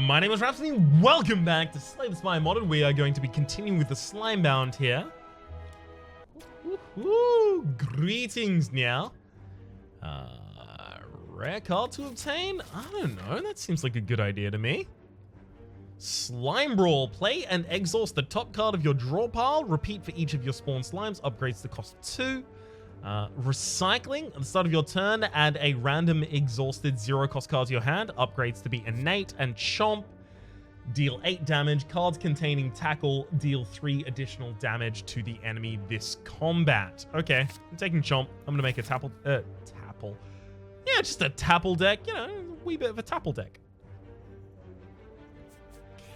My name is Rhapsody. Welcome back to Spire Modded. We are going to be continuing with the Slimebound here. Woo! Greetings now. Rare card to obtain? I don't know. That seems like a good idea to me. Slime Brawl. Play and exhaust the top card of your draw pile. Repeat for each of your spawn slimes. Upgrades the cost 2. Recycling. At the start of your turn, add a random exhausted 0-cost card to your hand. Upgrades to be innate. And Chomp. Deal 8 damage. Cards containing tackle deal 3 additional damage to the enemy this combat. Okay, I'm taking Chomp. I'm going to make a tapple. Yeah, just a tapple deck. You know, a wee bit of a tapple deck. Okay.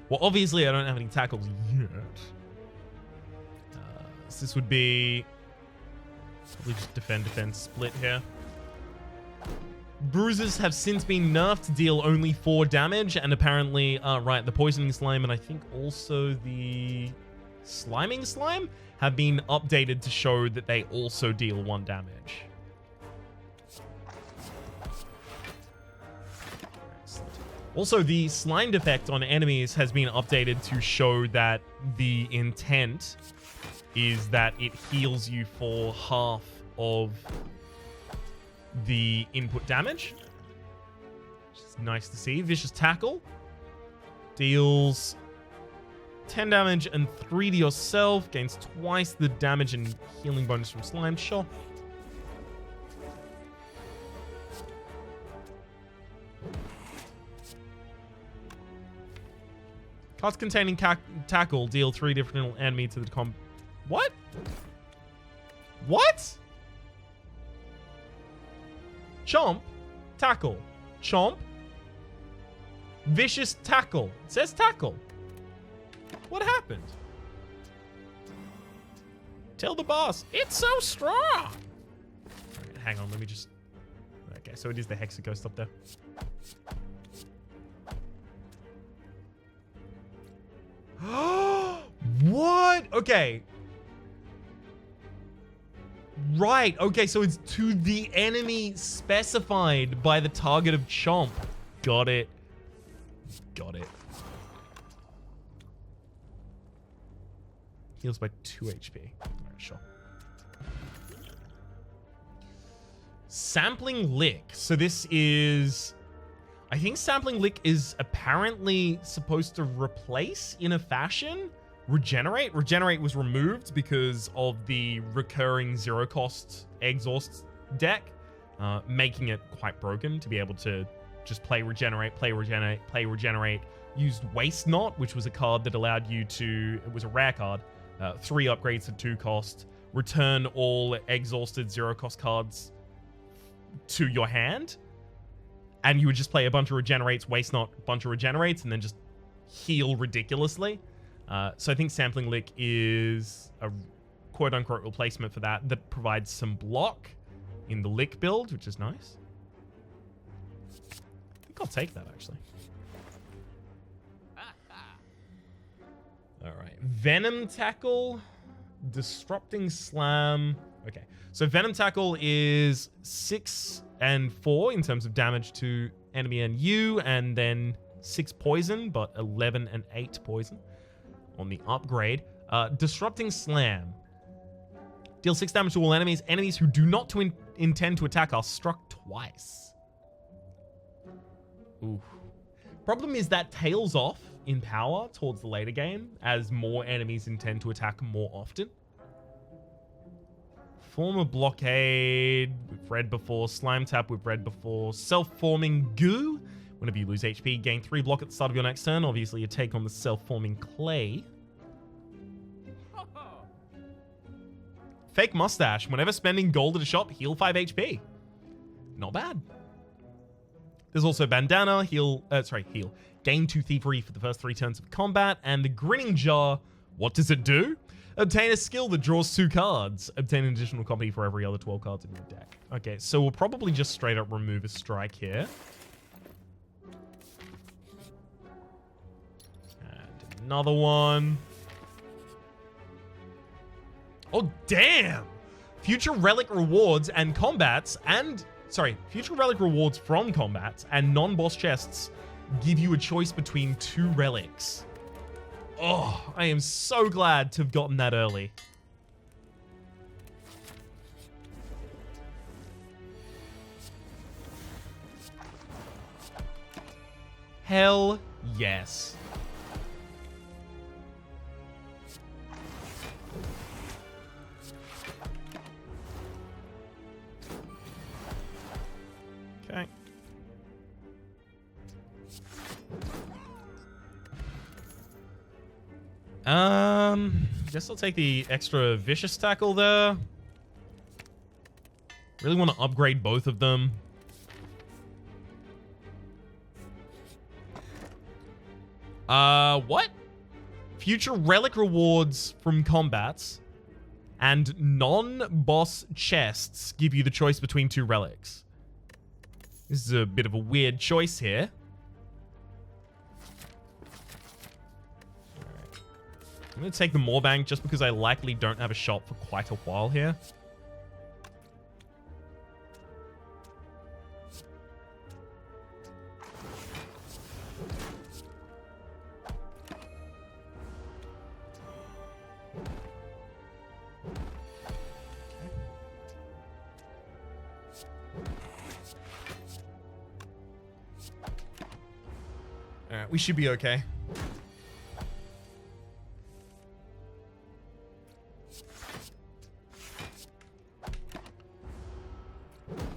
Well, obviously, I don't have any tackles yet. So this would be probably just defend, split here. Bruises have since been nerfed to deal only 4 damage, and apparently, right, the Poisoning Slime and I think also the Sliming Slime have been updated to show that they also deal 1 damage. Also, the Slimed effect on enemies has been updated to show that the intent is that it heals you for half of the input damage, which is nice to see. Vicious Tackle deals 10 damage and 3 to yourself, gains twice the damage and healing bonus from slime. Sure. Cards containing tackle deal 3 different enemy to the What? What? Chomp, tackle, chomp, vicious tackle. It says tackle. What happened? Tell the boss, it's so strong. All right, hang on, let me just... Okay, so it is the Hexa Ghost up there. What? Okay. Right, okay, so it's to the enemy specified by the target of Chomp. Got it. Got it. Heals by 2 HP. Alright, sure. Sampling Lick. So this is... I think Sampling Lick is apparently supposed to replace, in a fashion, Regenerate. Regenerate was removed because of the recurring 0-cost exhaust deck, making it quite broken to be able to just play Regenerate, play Regenerate, play Regenerate. Used Waste Not, which was a card that allowed you to, it was a rare card, 3 upgrades at 2 cost, return all exhausted 0-cost cards to your hand, and you would just play a bunch of Regenerates, Waste Not, a bunch of Regenerates, and then just heal ridiculously. So I think Sampling Lick is a quote-unquote replacement for that provides some block in the Lick build, which is nice. I think I'll take that, actually. All right. Venom Tackle, Disrupting Slam. Okay, so Venom Tackle is 6 and 4 in terms of damage to enemy and you, and then 6 poison, but 11 and 8 poison on the upgrade. Disrupting Slam. Deal 6 damage to all enemies. Enemies who do not intend to attack are struck twice. Ooh. Problem is that tails off in power towards the later game as more enemies intend to attack more often. Form of Blockade, we've read before. Slime Tap, we've read before. Self-Forming Goo. Whenever you lose HP, gain 3 block at the start of your next turn. Obviously, you take on the self-forming clay. Fake Mustache. Whenever spending gold at a shop, heal 5 HP. Not bad. There's also Bandana, heal. Gain 2 Thievery for the first 3 turns of combat. And the Grinning Jar. What does it do? Obtain a skill that draws 2 cards. Obtain an additional copy for every other 12 cards in your deck. Okay, so we'll probably just straight up remove a strike here. Another one. Oh, damn! Future relic rewards and combats and sorry, future relic rewards from combat and non-boss chests give you a choice between 2 relics. Oh, I am so glad to have gotten that early. Hell yes. Okay. Guess I'll take the extra vicious tackle there. Really want to upgrade both of them. What? Future relic rewards from combats and non-boss chests give you the choice between 2 relics. This is a bit of a weird choice here. Alright. I'm going to take the Moorbang just because I likely don't have a shot for quite a while here. Alright, we should be okay.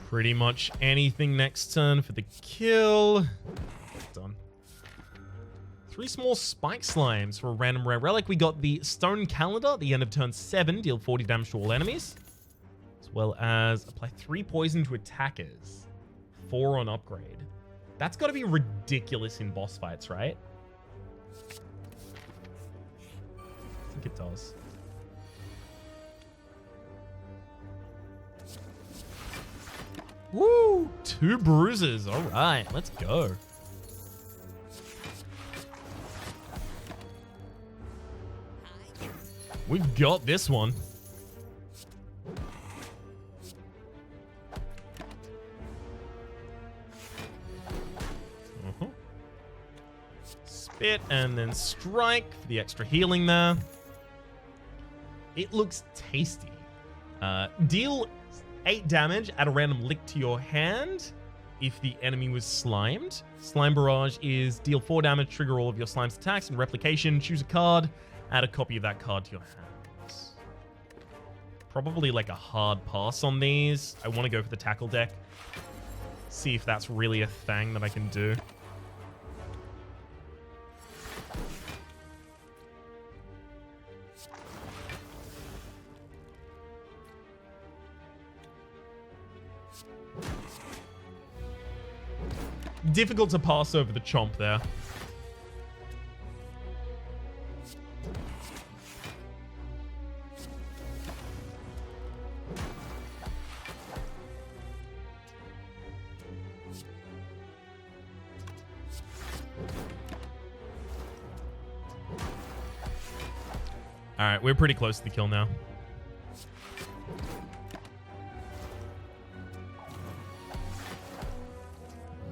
Pretty much anything next turn for the kill. Done. 3 small spike slimes for a random rare relic. We got the stone calendar at the end of turn 7. Deal 40 damage to all enemies. As well as apply 3 poison to attackers. 4 on upgrade. That's got to be ridiculous in boss fights, right? I think it does. Woo! 2 bruises. All right, let's go. We've got this one. Spit and then strike for the extra healing there. It looks tasty. Deal 8 damage, add a random lick to your hand if the enemy was slimed. Slime Barrage is deal 4 damage, trigger all of your slime's attacks, and replication, choose a card, add a copy of that card to your hands. Probably like a hard pass on these. I want to go for the tackle deck. See if that's really a thing that I can do. Difficult to pass over the chomp there. Alright, we're pretty close to the kill now.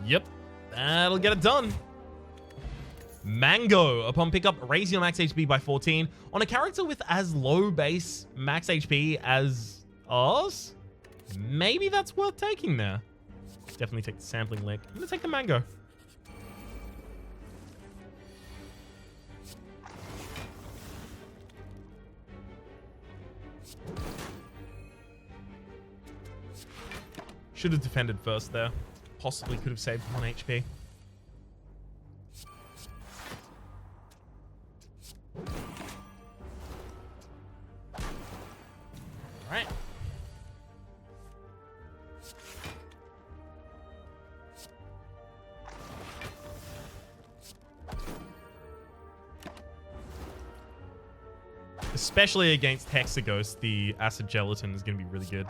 Yep. That'll get it done. Mango. Upon pickup, raise your max HP by 14. On a character with as low base max HP as ours, maybe that's worth taking there. Definitely take the sampling lick. I'm going to take the mango. Should have defended first there. Possibly could have saved 1 HP. Alright. Especially against Hexaghost, the acid gelatin is going to be really good.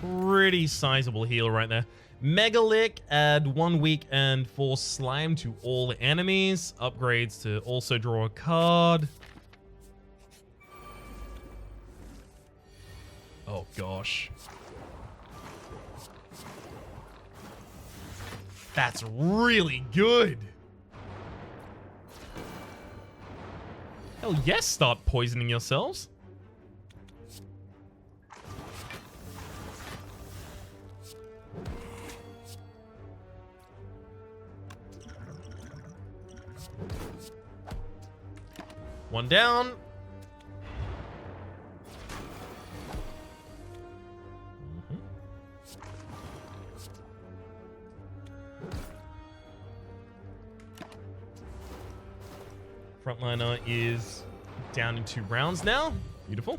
Pretty sizable heal right there. Megalick, add 1 weak and 4 slime to all enemies. Upgrades to also draw a card. Oh gosh. That's really good. Hell yes, start poisoning yourselves. One down. Frontliner is down in 2 rounds now. Beautiful.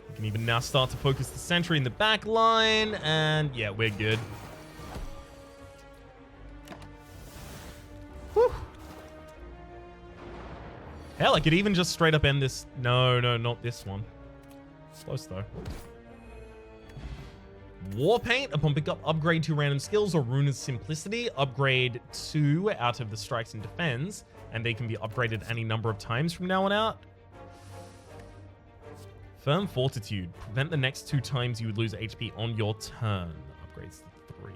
We can even now start to focus the sentry in the back line, and yeah, we're good. Whew. Hell, I could even just straight up end this. No, not this one. Close though. War Paint, upon pickup, upgrade 2 random skills, or Runa's Simplicity, upgrade 2 out of the strikes and defends, and they can be upgraded any number of times from now on out. Firm Fortitude, prevent the next 2 times you would lose HP on your turn. Upgrades to 3.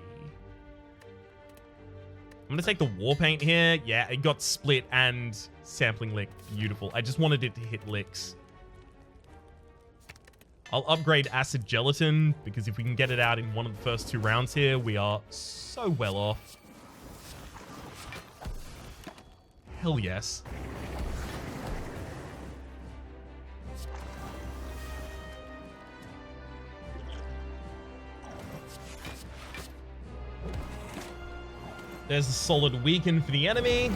I'm gonna take the War Paint here. Yeah, it got split and sampling lick. Beautiful. I just wanted it to hit licks. I'll upgrade Acid Gelatin, because if we can get it out in one of the first 2 rounds here, we are so well off. Hell yes. There's a solid weaken for the enemy.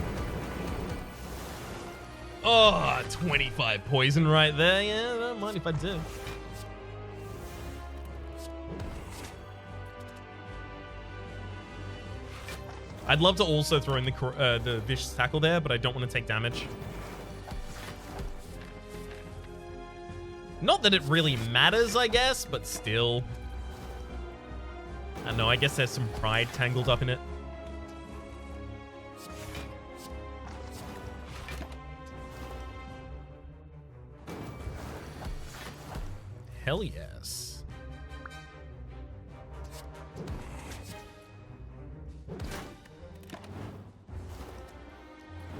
Oh, 25 poison right there. Yeah, I don't mind if I do. I'd love to also throw in the Vicious Tackle there, but I don't want to take damage. Not that it really matters, I guess, but still. I don't know, I guess there's some pride tangled up in it. Hell yes.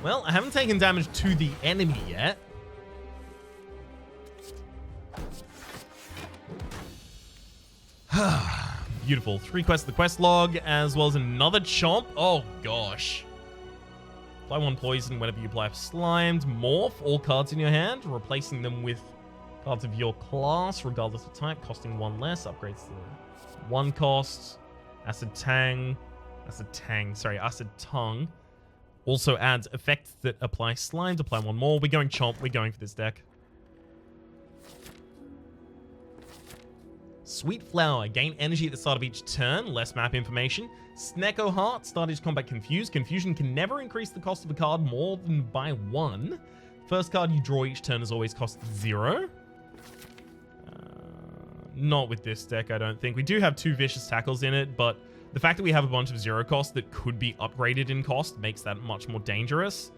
Well, I haven't taken damage to the enemy yet. Beautiful. 3 quests the quest log, as well as another chomp. Oh, gosh. Apply 1 poison whenever you apply slimed. Morph all cards in your hand, replacing them with cards of your class, regardless of type, costing 1 less. Upgrades to 1 cost. Acid Tongue. Also adds effects that apply slimes. Apply 1 more. We're going chomp. We're going for this deck. Sweet Flower. Gain energy at the start of each turn. Less map information. Snecko Heart. Start each combat confused. Confusion can never increase the cost of a card more than by 1. First card you draw each turn is always cost 0. Not with this deck, I don't think. We do have 2 Vicious Tackles in it, but the fact that we have a bunch of 0 cost that could be upgraded in cost makes that much more dangerous.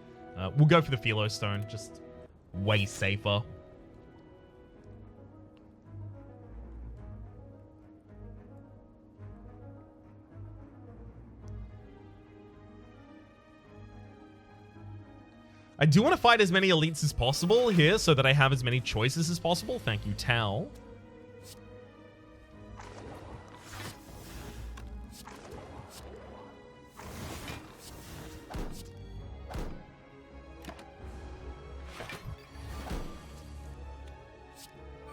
We'll go for the Philo Stone, just way safer. I do want to fight as many elites as possible here so that I have as many choices as possible. Thank you, Tal.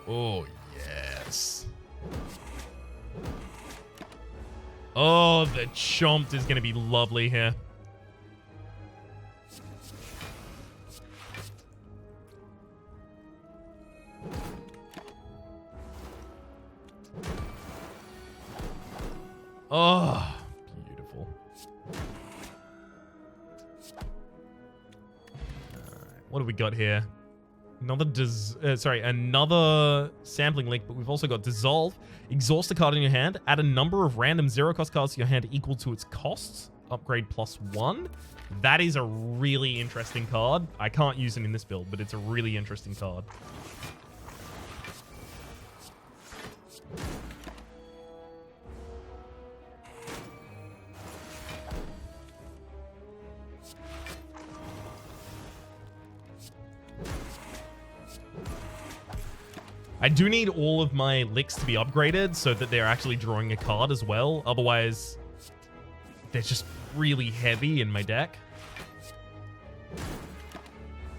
Oh, yes. Oh, the chomp is going to be lovely here. Oh, beautiful. All right, what do we got here? Another sampling link, but we've also got dissolve. Exhaust a card in your hand. Add a number of random 0-cost cards to your hand equal to its costs. Upgrade +1. That is a really interesting card. I can't use it in this build, but it's a really interesting card. I do need all of my licks to be upgraded so that they're actually drawing a card as well. Otherwise, they're just really heavy in my deck.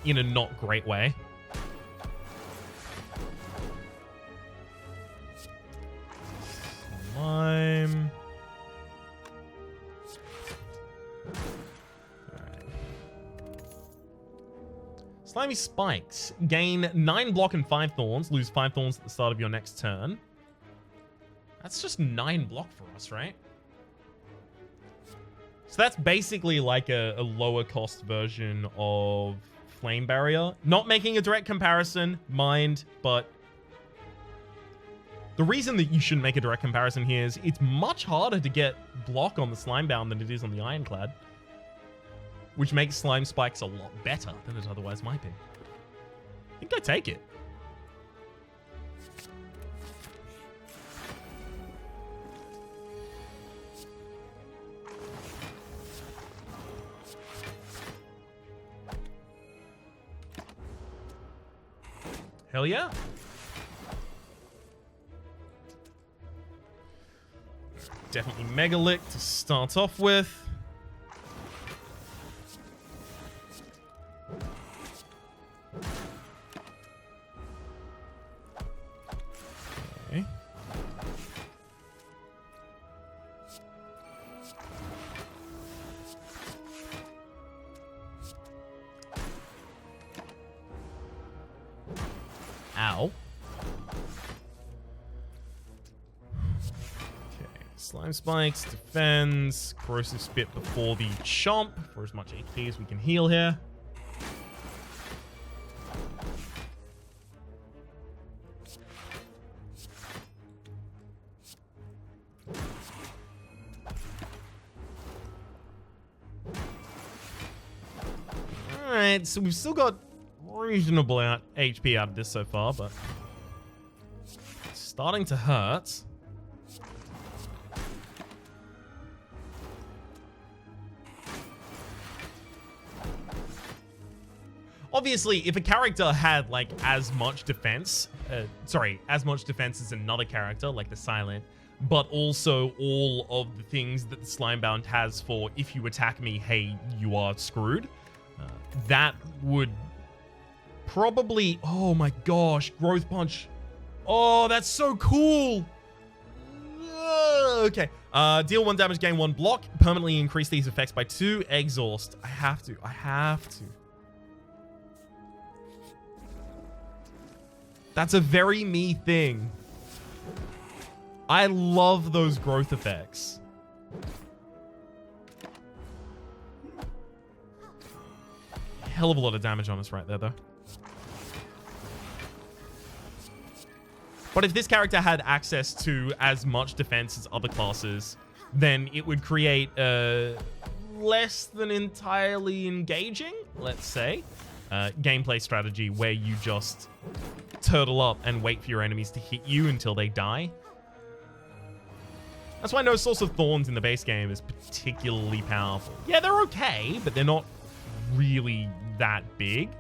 In a not great way. Slime. Slimy Spikes. Gain 9 block and 5 thorns. Lose 5 thorns at the start of your next turn. That's just 9 block for us, right? So that's basically like a lower cost version of Flame Barrier. Not making a direct comparison, mind, but the reason that you shouldn't make a direct comparison here is it's much harder to get block on the Slimebound than it is on the Ironclad, which makes Slime Spikes a lot better than it otherwise might be. I think I take it. Hell yeah. Definitely Megalick to start off with. Okay. Ow. Slime Spikes, defends, Corrosive Spit before the Chomp for as much HP as we can heal here. Alright, so we've still got reasonable HP out of this so far, but it's starting to hurt. Obviously, if a character had like as much defense as another character, like the Silent, but also all of the things that the Slimebound has for if you attack me, hey, you are screwed, that would probably, oh my gosh, Growth Punch. Oh, that's so cool. Okay. Deal 1 damage, gain 1 block, permanently increase these effects by 2, exhaust. I have to. That's a very me thing. I love those growth effects. Hell of a lot of damage on us right there, though. But if this character had access to as much defense as other classes, then it would create a less than entirely engaging, let's say, gameplay strategy where you just turtle up and wait for your enemies to hit you until they die. That's why no Source of Thorns in the base game is particularly powerful. Yeah, they're okay, but they're not really that big.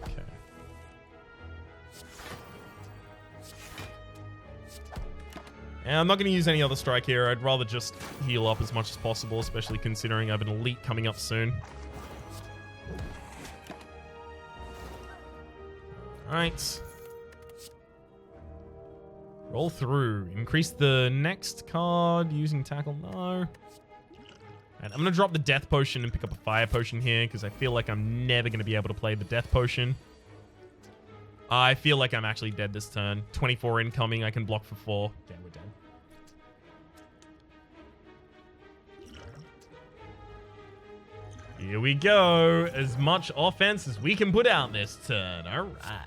Okay. And I'm not going to use any other strike here. I'd rather just heal up as much as possible, especially considering I have an elite coming up soon. Alright. Roll through. Increase the next card using tackle. No. And I'm going to drop the death potion and pick up a fire potion here because I feel like I'm never going to be able to play the death potion. I feel like I'm actually dead this turn. 24 incoming. I can block for 4. Yeah, we're dead. Here we go. As much offense as we can put out this turn. All right.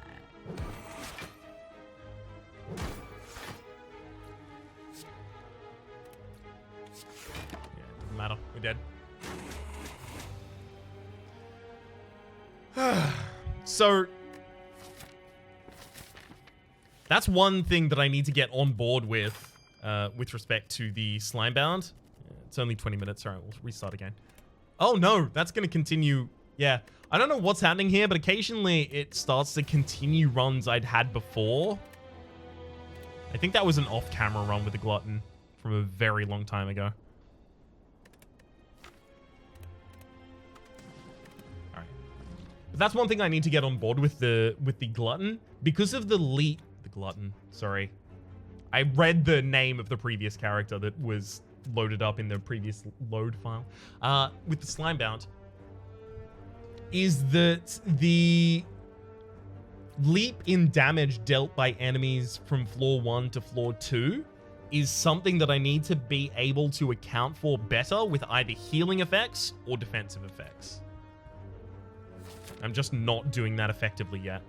Yeah, doesn't matter. We're dead. So that's one thing that I need to get on board with respect to the Slimebound. It's only 20 minutes. All right, we'll restart again. Oh no, that's going to continue. Yeah, I don't know what's happening here, but occasionally it starts to continue runs I'd had before. I think that was an off-camera run with the Glutton from a very long time ago. All right, but that's one thing I need to get on board with the Glutton because of the leap. The Glutton, sorry, I read the name of the previous character that was loaded up in the previous load file. With the Slimebound, is that the leap in damage dealt by enemies from floor 1 to floor 2 is something that I need to be able to account for better with either healing effects or defensive effects. I'm just not doing that effectively yet.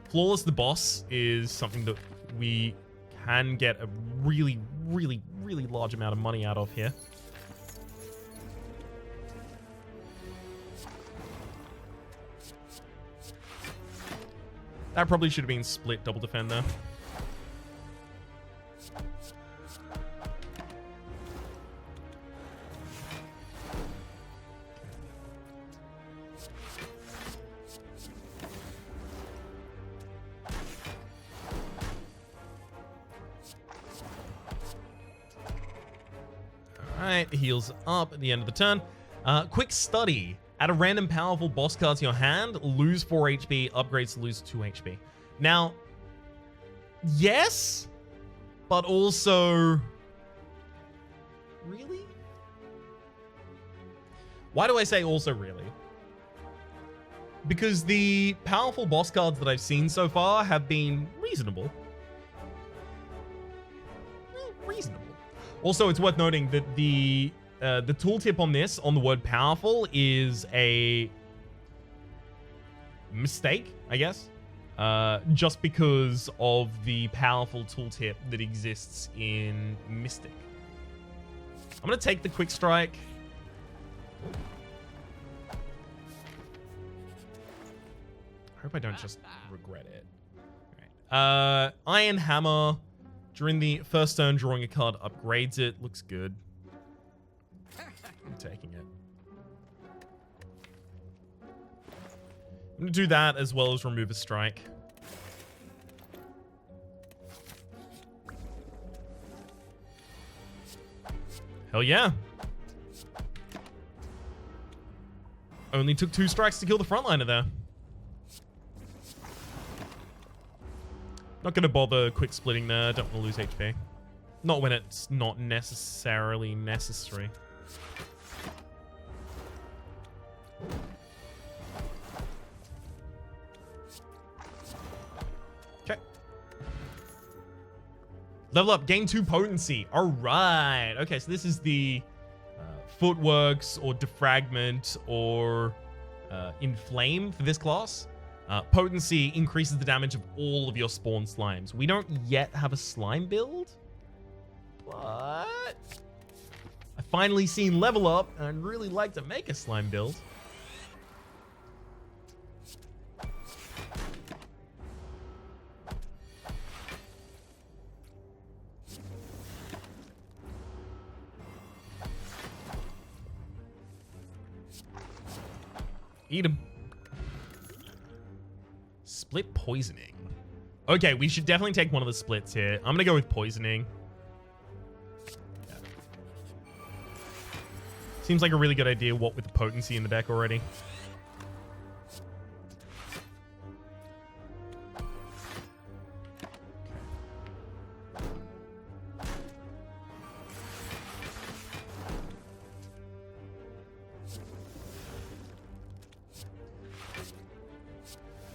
Flawless the boss is something that we can get a really, really, really large amount of money out of here. That probably should have been split double defend there. Alright, heals up at the end of the turn. Quick study. Add a random powerful boss card to your hand, lose 4 HP, upgrades to lose 2 HP. Now, yes, but also, really? Why do I say also really? Because the powerful boss cards that I've seen so far have been reasonable. Reasonable. Also, it's worth noting that the tooltip on this, on the word powerful, is a mistake, I guess. Just because of the powerful tooltip that exists in Mystic. I'm going to take the quick strike. I hope I don't just regret it. All right. Iron Hammer. During the first turn, drawing a card upgrades it. Looks good. I'm taking it. I'm going to do that as well as remove a strike. Hell yeah. Only took 2 strikes to kill the frontliner there. Not going to bother quick splitting there. Don't want to lose HP. Not when it's not necessarily necessary. Okay. Level up. Gain 2 potency. All right. Okay, so this is the footworks or defragment or inflame for this class. Potency increases the damage of all of your spawn slimes. We don't yet have a slime build, but I've finally seen level up, and I'd really like to make a slime build. Eat him. Split poisoning. Okay, we should definitely take one of the splits here. I'm gonna go with poisoning. Yeah. Seems like a really good idea, what with the potency in the deck already.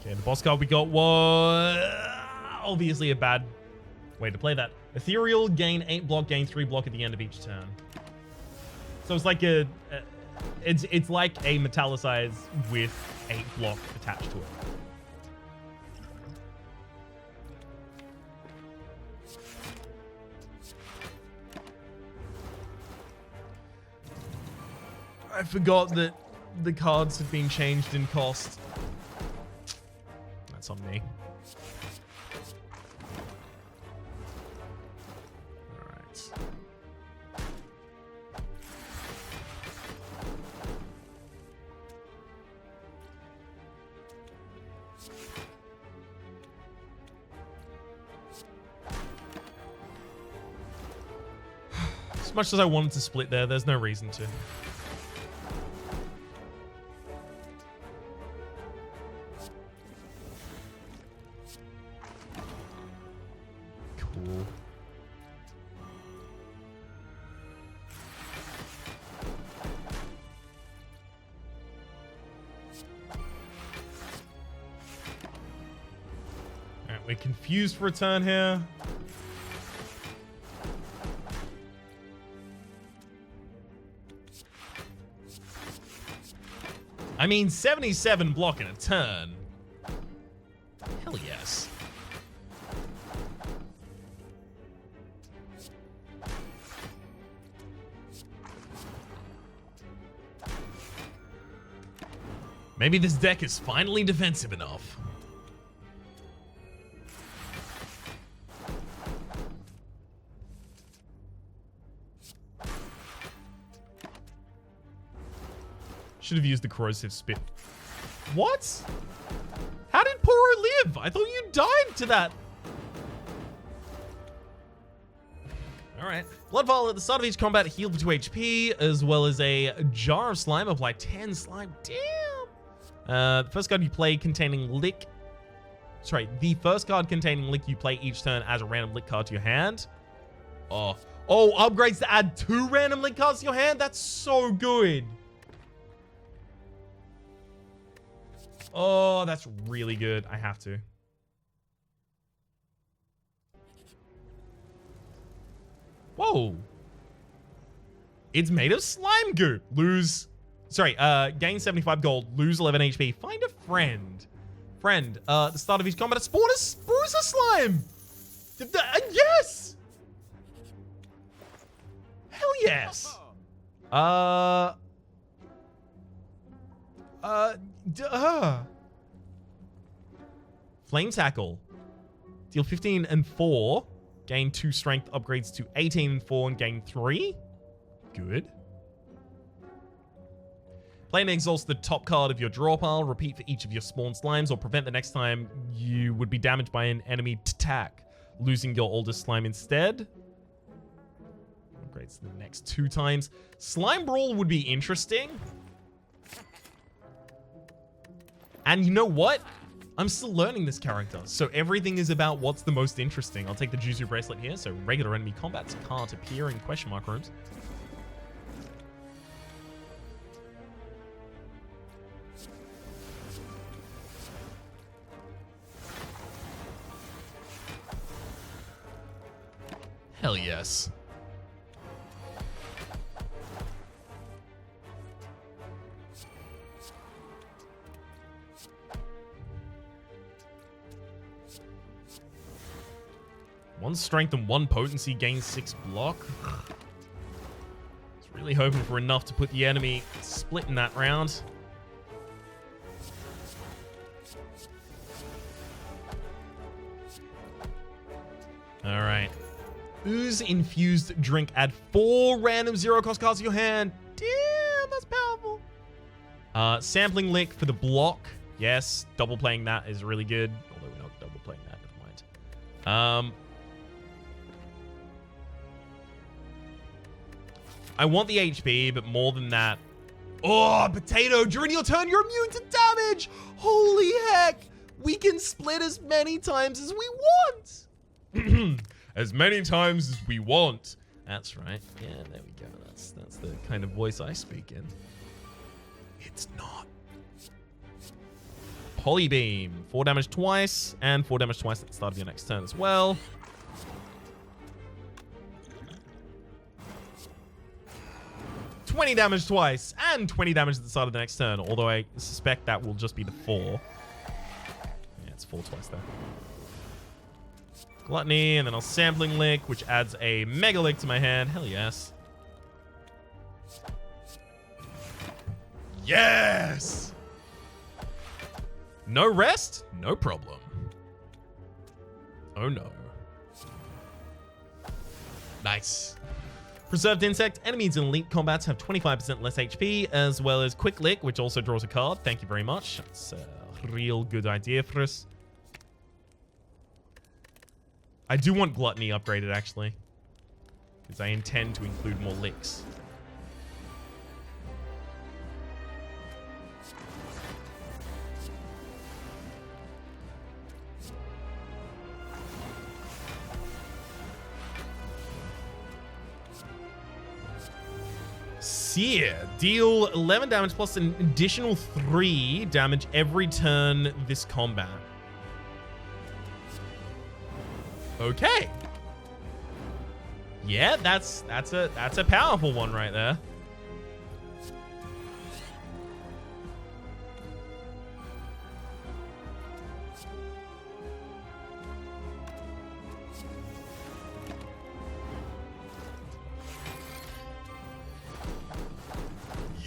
Okay, the boss card we got was obviously a bad way to play that. Ethereal, gain 8 block, gain 3 block at the end of each turn. So it's like It's like a metallicize with 8 block attached to it. I forgot that the cards have been changed in cost. That's on me. Alright. As much as I wanted to split there, there's no reason to. We're confused for a turn here. I mean, 77 block in a turn. Hell yes. Maybe this deck is finally defensive enough. Should have used the corrosive spit. What? How did Poro live? I thought you died to that. All right. Blood Vial at the start of each combat, heal for 2 HP, as well as a jar of slime. Apply 10 slime. Damn. The first card you play containing lick. Sorry, the first card containing lick you play each turn as a random lick card to your hand. Oh, upgrades to add 2 random lick cards to your hand? That's so good. Oh, that's really good. I have to. Whoa. It's made of slime goo. Gain 75 gold, lose 11 HP. Find a friend. At the start of each combat, spawn a sprucer slime. Yes. Hell yes. Flame Tackle. Deal 15 and 4. Gain 2 strength, upgrades to 18 and 4 and gain 3. Good. Play and exhaust the top card of your draw pile. Repeat for each of your spawn slimes or prevent the next time you would be damaged by an enemy attack, losing your oldest slime instead. Upgrades the next 2 times. Slime Brawl would be interesting. And you know what? I'm still learning this character, so everything is about what's the most interesting. I'll take the Juzu Bracelet here, so regular enemy combats can't appear in question mark rooms. Hell yes. One strength and 1 potency, gains 6 block. It's really hoping for enough to put the enemy split in that round. All right. Ooze infused drink. Add 4 random 0-cost cards to your hand. Damn, that's powerful. Sampling lick for the block. Yes, double playing that is really good. Although we're not double playing that. Never mind. I want the HP, but more than that. Oh, potato. During your turn, you're immune to damage. Holy heck. We can split as many times as we want. As many times as we want. That's right. Yeah, there we go. That's the kind of voice I speak in. It's not. Polybeam. 4 damage twice, and 4 damage twice at the start of your next turn as well. 20 damage twice and 20 damage at the start of the next turn. Although I suspect that will just be the 4. Yeah, it's 4 twice there. Gluttony, and then I'll sampling lick, which adds a mega lick to my hand. Hell yes. Yes! No rest? No problem. Oh no. Nice. Preserved Insect. Enemies in elite combats have 25% less HP, as well as Quick Lick, which also draws a card. Thank you very much. That's a real good idea for us. I do want Gluttony upgraded, actually, because I intend to include more licks. Sear. Deal 11 damage plus an additional 3 damage every turn this combat. Okay. Yeah, that's a powerful one right there.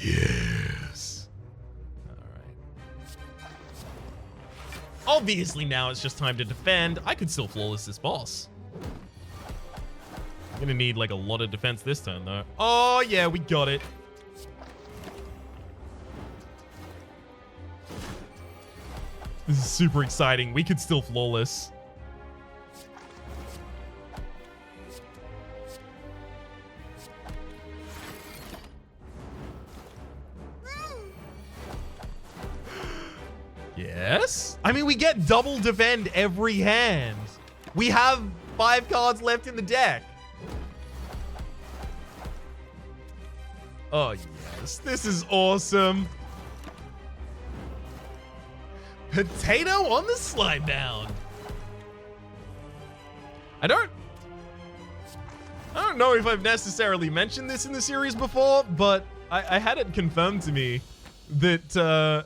Yes. All right. Obviously now it's just time to defend. I could still flawless this boss. I'm gonna need like a lot of defense this turn though. Oh yeah, we got it. This is super exciting. We could still flawless. Yes? I mean, we get double defend every hand. We have 5 cards left in the deck. Oh, yes. This is awesome. Potato on the Slimebound. I don't know if I've necessarily mentioned this in the series before, but I had it confirmed to me that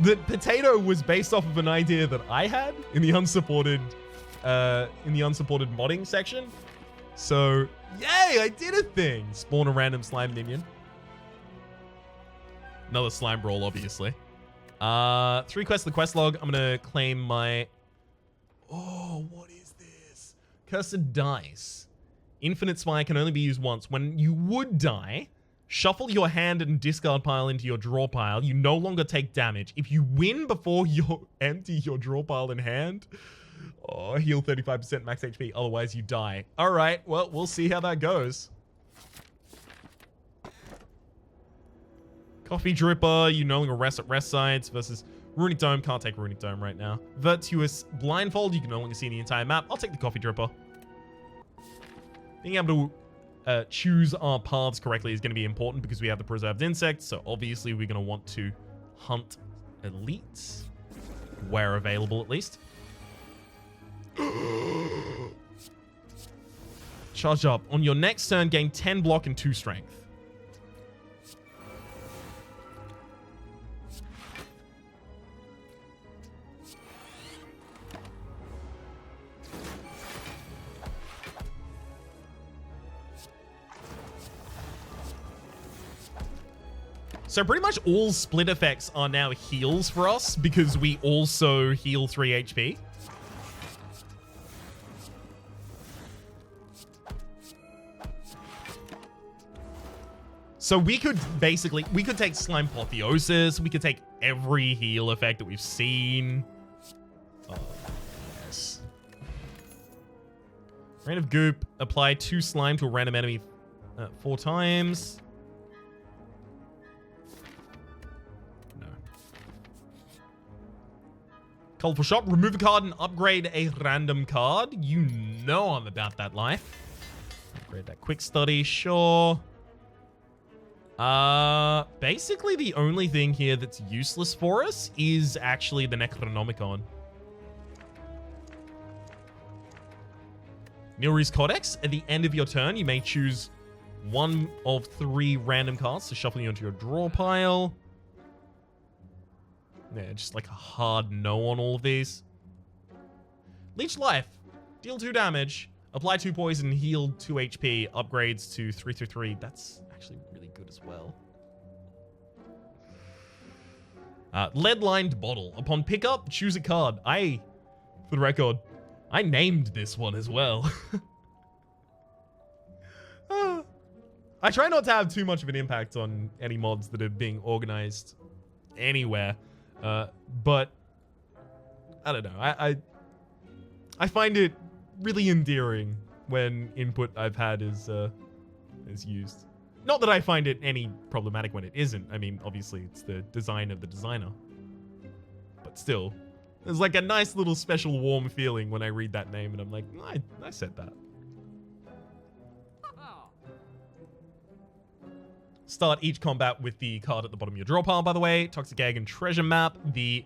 that Potato was based off of an idea that I had in the unsupported modding section. So, yay, I did a thing. Spawn a random slime minion. Another slime brawl, obviously. 3 quests in the quest log. I'm gonna claim my... Oh, what is this? Cursed Dice. Infinite Spire can only be used once. When you would die, shuffle your hand and discard pile into your draw pile. You no longer take damage. If you win before you empty your draw pile in hand, heal 35% max HP. Otherwise, you die. All right. Well, we'll see how that goes. Coffee Dripper. You no longer rest at rest sites versus Runic Dome. Can't take Runic Dome right now. Virtuous Blindfold. You can no longer see the entire map. I'll take the Coffee Dripper. Being able to choose our paths correctly is going to be important because we have the preserved insects. So obviously we're going to want to hunt elites where available, at least. Charge up. On your next turn, gain 10 block and 2 strength. So pretty much all split effects are now heals for us because we also heal 3 HP. So we could basically, we could take Slime Apotheosis, we could take every heal effect that we've seen. Oh, yes. Rain of Goop, apply 2 slime to a random enemy 4 times. Colorful Shop, remove a card and upgrade a random card. You know I'm about that life. Upgrade that Quick Study, sure. Basically the only thing here that's useless for us is actually the Necronomicon. Nilri's Codex, at the end of your turn, you may choose one of 3 random cards to shuffle you into your draw pile. Yeah, just like a hard no on all of these. Leech Life. Deal 2 damage. Apply 2 poison. Heal 2 HP. Upgrades to 3/3. That's actually really good as well. Lead-lined bottle. Upon pickup, choose a card. For the record, I named this one as well. I try not to have too much of an impact on any mods that are being organized anywhere. But I don't know. I find it really endearing when input I've had is used. Not that I find it any problematic when it isn't. I mean, obviously, it's the design of the designer. But still, there's like a nice little special warm feeling when I read that name and I'm like, I said that. Start each combat with the card at the bottom of your draw pile, by the way. Toxic Egg and Treasure Map. The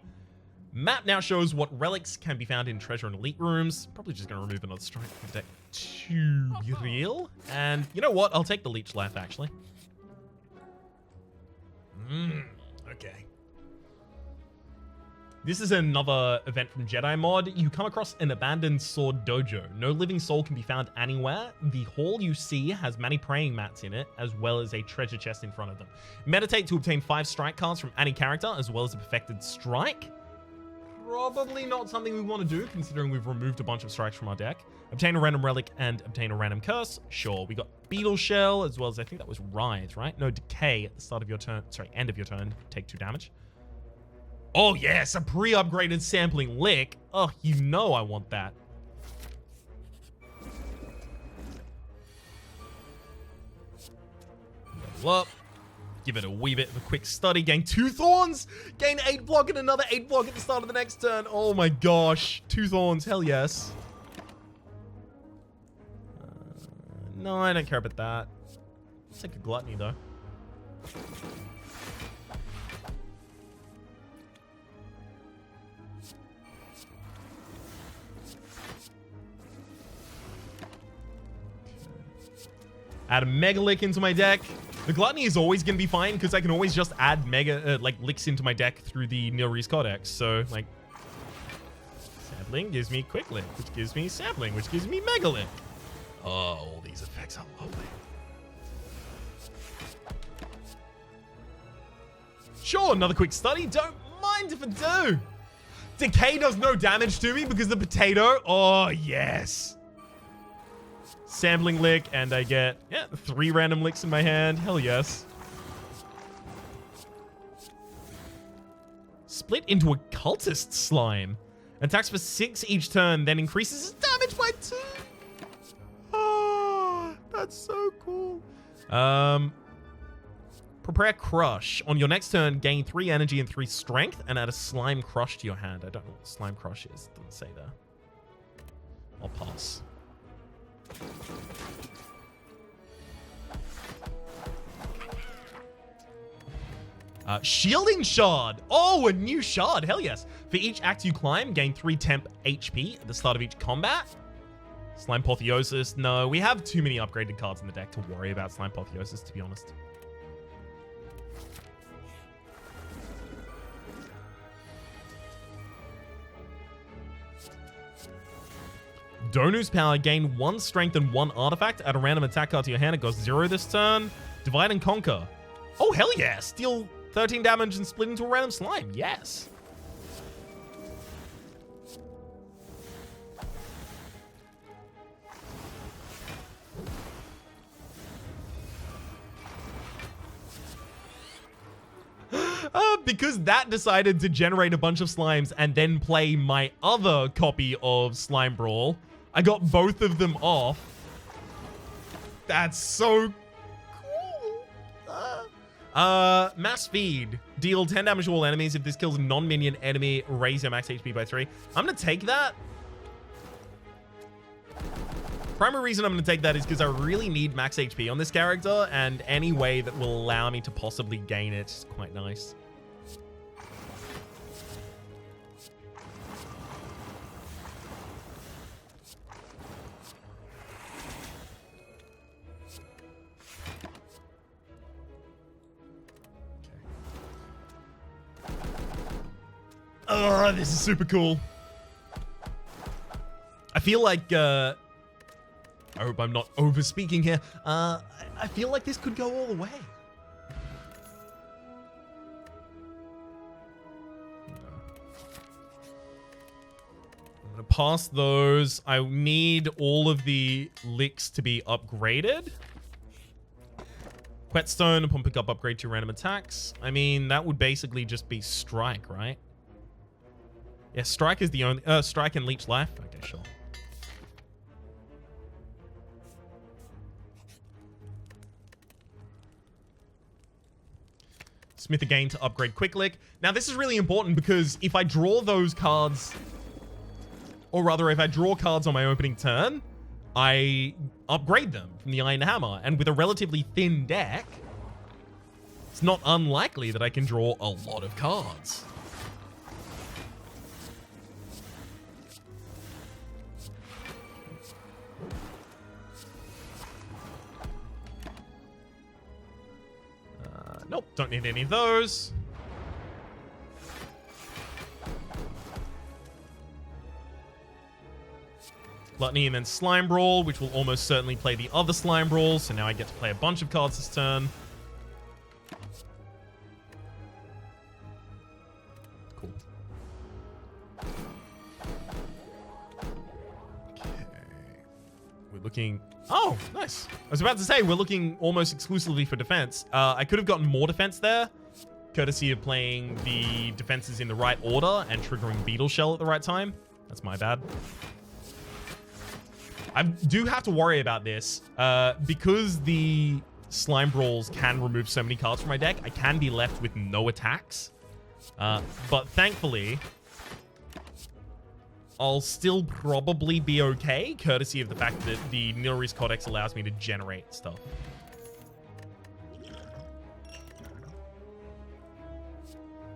map now shows what relics can be found in treasure and elite rooms. Probably just going to remove another strike from the deck to be real. And you know what? I'll take the Leech Life, actually. Okay. This is another event from Jedi Mod. You come across an abandoned sword dojo. No living soul can be found anywhere. The hall you see has many praying mats in it, as well as a treasure chest in front of them. Meditate to obtain 5 strike cards from any character, as well as a perfected strike. Probably not something we want to do, considering we've removed a bunch of strikes from our deck. Obtain a random relic and obtain a random curse. Sure, we got Beetle Shell, as well as I think that was Writhe, right? No, Decay at the start of your turn. Sorry, end of your turn. Take 2 damage. Oh yes, a pre-upgraded sampling lick. Oh, you know I want that. Level up. Give it a wee bit of a quick study. Gain 2 thorns. Gain 8 block and another 8 block at the start of the next turn. Oh my gosh. 2 thorns. Hell yes. No, I don't care about that. Let's take a gluttony though. Add a Mega Lick into my deck. The Gluttony is always going to be fine because I can always just add licks into my deck through the Nilrees Codex. So, like, Sampling gives me Quick Lick, which gives me Sampling, which gives me Mega Lick. Oh, all these effects are lovely. Sure, another quick study. Don't mind if I do. Decay does no damage to me because the potato. Oh, yes. Sampling lick, and I get 3 random licks in my hand. Hell yes. Split into a cultist slime. Attacks for 6 each turn, then increases his damage by 2. Oh, that's so cool. Prepare Crush. On your next turn, gain 3 energy and 3 strength, and add a Slime Crush to your hand. I don't know what Slime Crush is. It doesn't say there. I'll pass. Shielding Shard. Oh, a new shard. Hell yes. For each act you climb, gain 3 temp HP at the start of each combat. Slime Apotheosis. No, we have too many upgraded cards in the deck to worry about Slime Apotheosis, to be honest. Donu's Power. Gain 1 strength and 1 artifact. Add a random attack card to your hand. It goes 0 this turn. Divide and Conquer. Oh, hell yes. Deal 13 damage and split into a random slime. Yes. Because that decided to generate a bunch of slimes and then play my other copy of Slime Brawl, I got both of them off. That's so cool. Mass Feed. Deal 10 damage to all enemies. If this kills a non-minion enemy, raise your max HP by 3. I'm going to take that. Primary reason I'm going to take that is because I really need max HP on this character, and any way that will allow me to possibly gain it is quite nice. Oh, this is super cool. I feel like, I hope I'm not over speaking here. I feel like this could go all the way. I'm gonna pass those. I need all of the licks to be upgraded. Whetstone upon pick up upgrade to random attacks. I mean, that would basically just be strike, right? Yeah, strike is the only strike and leech life. Okay, sure. Smith again to upgrade quick lick. Now this is really important because if I draw those cards, or rather if I draw cards on my opening turn, I upgrade them from the Iron Hammer. And with a relatively thin deck, it's not unlikely that I can draw a lot of cards. Nope, don't need any of those. Gluttony and then Slime Brawl, which will almost certainly play the other Slime Brawl, so now I get to play a bunch of cards this turn. Cool. Okay. We're looking... Oh, nice. I was about to say, we're looking almost exclusively for defense. I could have gotten more defense there, courtesy of playing the defenses in the right order and triggering Beetle Shell at the right time. That's my bad. I do have to worry about this. Because the Slime Brawls can remove so many cards from my deck, I can be left with no attacks. But thankfully, I'll still probably be okay, courtesy of the fact that the Nilri's Codex allows me to generate stuff.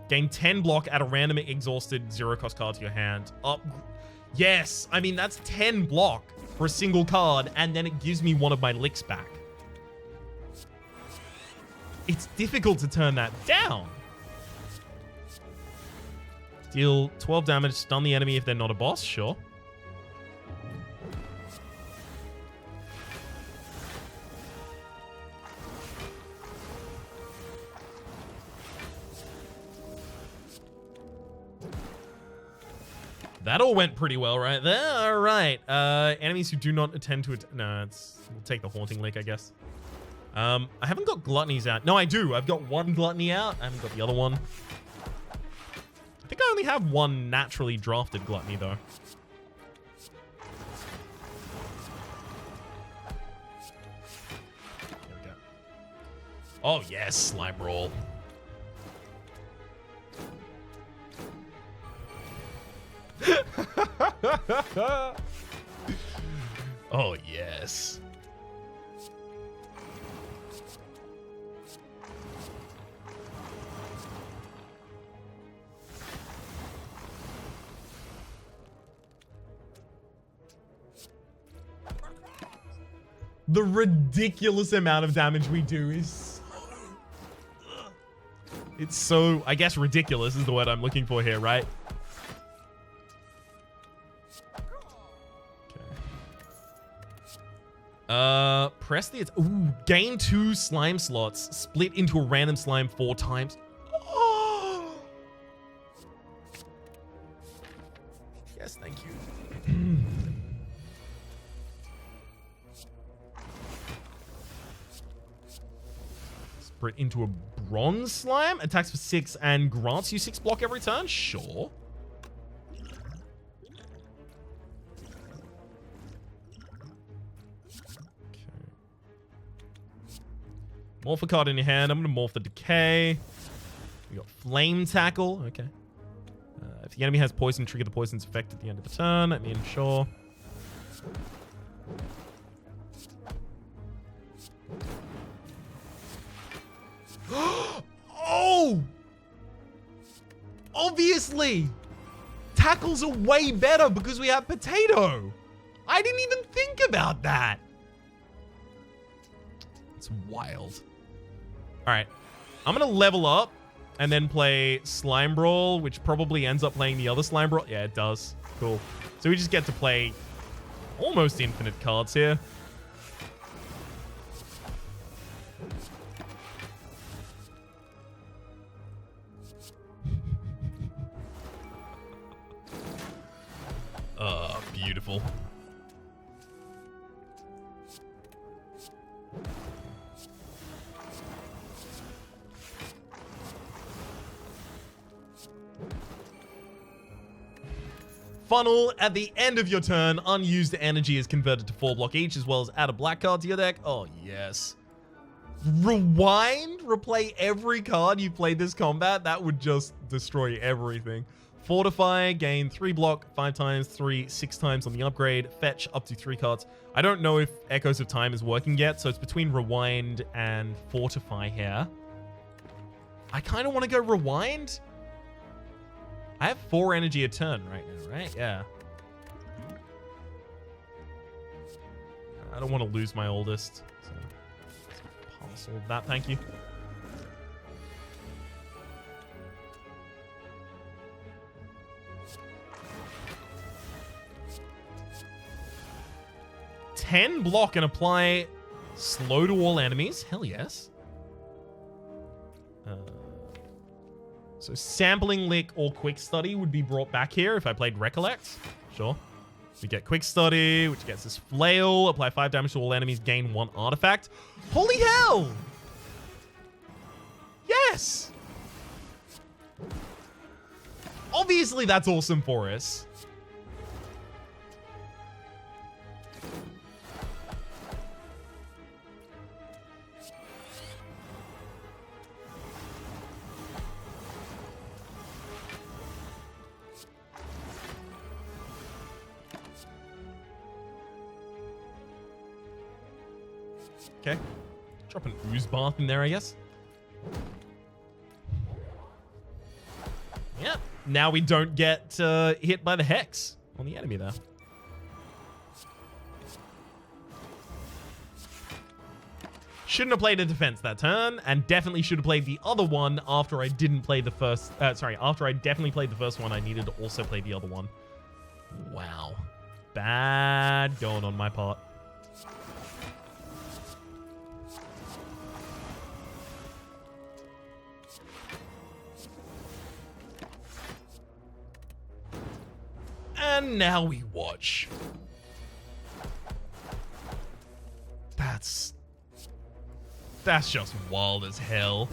Gain 10 block, add a random exhausted 0-cost card to your hand. Yes, I mean, that's 10 block for a single card, and then it gives me one of my licks back. It's difficult to turn that down. Deal 12 damage, stun the enemy if they're not a boss, sure. That all went pretty well right there. All right. Enemies who do not attend to it. No, we'll take the Haunting Lick, I guess. I haven't got Gluttonies out. No, I do. I've got one Gluttony out. I haven't got the other one. I think I only have one naturally drafted Gluttony, though. There we go. Oh, yes, Slime Roll. Oh, yes. The ridiculous amount of damage we do is it's so, I guess ridiculous is the word I'm looking for here, right? Okay. Press the... Ooh, gain 2 slime slots. Split into a random slime 4 times. Oh! Yes, thank you. Split into a bronze slime. Attacks for 6 and grants you 6 block every turn? Sure. Morph a card in your hand. I'm going to morph the Decay. We got Flame Tackle. Okay. If the enemy has poison, trigger the poison's effect at the end of the turn. I mean, sure. Oh! Obviously! Tackles are way better because we have Potato. I didn't even think about that. It's wild. All right. I'm going to level up and then play Slime Brawl, which probably ends up playing the other Slime Brawl. Yeah, it does. Cool. So we just get to play almost infinite cards here. Beautiful. Funnel. At the end of your turn, unused energy is converted to 4 block each, as well as add a black card to your deck. Oh, yes. Rewind? Replay every card you played this combat? That would just destroy everything. Fortify, gain 3 block, 5 times, 3, 6 times on the upgrade. Fetch up to 3 cards. I don't know if Echoes of Time is working yet, so it's between Rewind and Fortify here. I kind of want to go Rewind. I have 4 energy a turn right now, right? Yeah. I don't want to lose my oldest. So pass all of that, thank you. Block and apply slow to all enemies. Hell yes. So sampling lick or quick study would be brought back here if I played recollect. Sure. We get quick study, which gets this flail. Apply 5 damage to all enemies. Gain 1 artifact. Holy hell! Yes! Obviously, that's awesome for us. Okay. Drop an ooze bath in there, I guess. Yeah. Now we don't get hit by the hex on the enemy there. Shouldn't have played a defense that turn, and definitely should have played the other one after I didn't play the first... after I definitely played the first one, I needed to also play the other one. Wow. Bad going on my part. And now we watch. That's just wild as hell.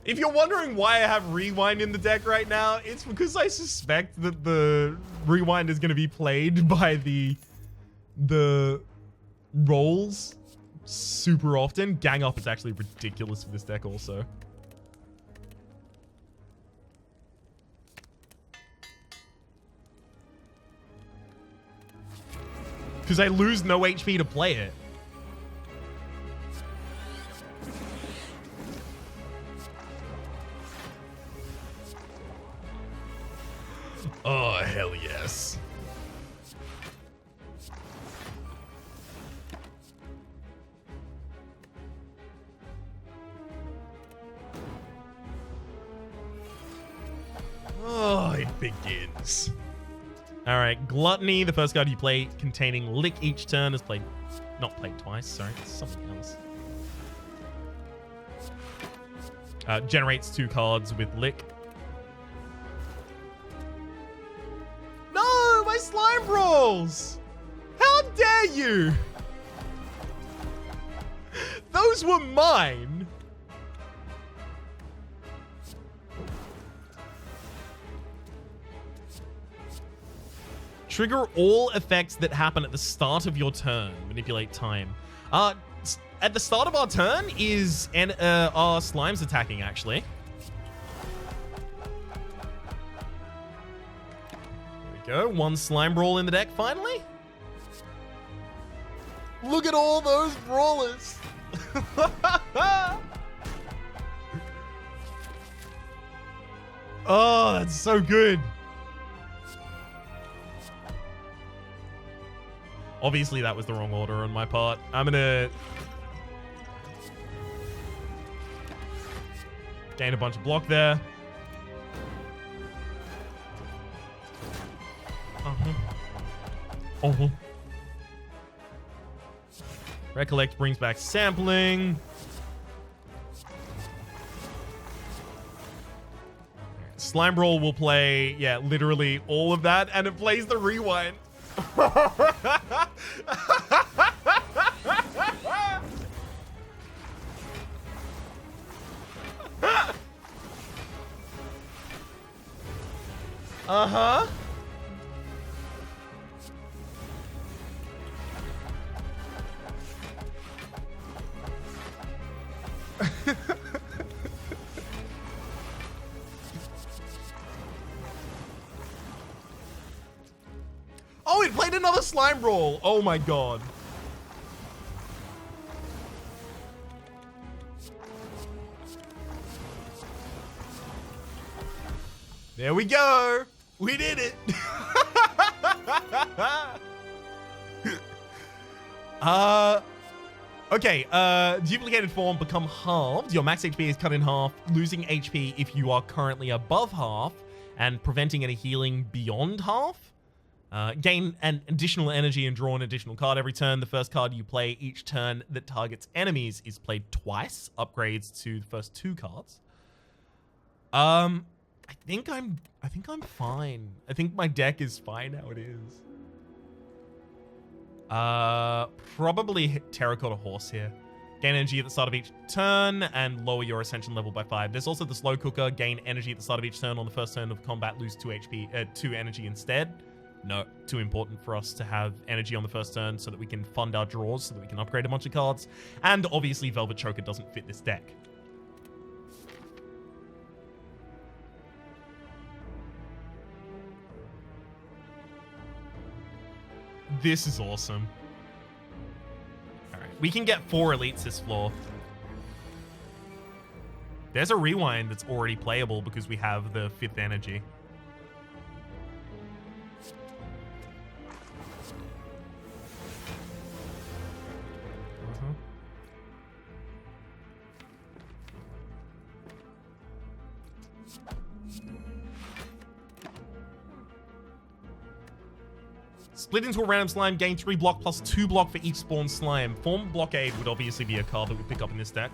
If you're wondering why I have Rewind in the deck right now, it's because I suspect that the Rewind is going to be played by the rolls super often. Gang Up is actually ridiculous for this deck also. Because I lose no HP to play it. Oh, hell yes. Oh, it begins. All right, Gluttony, the first card you play containing Lick each turn is played, not played twice, sorry, it's something else. Generates 2 cards with Lick. No, my Slime Brawls! How dare you? Those were mine. Trigger all effects that happen at the start of your turn. Manipulate time. At the start of our turn is our slimes attacking, actually. There we go. 1 Slime Brawl in the deck, finally. Look at all those brawlers. Oh, that's so good. Obviously, that was the wrong order on my part. I'm gonna Gain a bunch of block there. Recollect brings back sampling. Slime Brawl will play, yeah, literally all of that, and it plays the rewind. Uh-huh. Oh, it played another slime brawl. Oh my god. There we go. We did it. Okay, duplicated form become halved. Your max HP is cut in half, losing HP if you are currently above half, and preventing any healing beyond half. Gain an additional energy and draw an additional card every turn. The first card you play each turn that targets enemies is played twice. Upgrades to the first 2 cards. I think I'm fine. I think my deck is fine how it is. Probably hit Terracotta Horse here. Gain energy at the start of each turn and lower your ascension level by 5. There's also the slow cooker. Gain energy at the start of each turn. On the first turn of combat, lose 2 HP, 2 energy instead. No, too important for us to have energy on the first turn so that we can fund our draws, so that we can upgrade a bunch of cards. And obviously, Velvet Choker doesn't fit this deck. This is awesome. All right, we can get 4 elites this floor. There's a rewind that's already playable because we have the 5th energy. Split into a random slime, gain 3 block plus 2 block for each spawn slime. Form Blockade would obviously be a card that we pick up in this deck.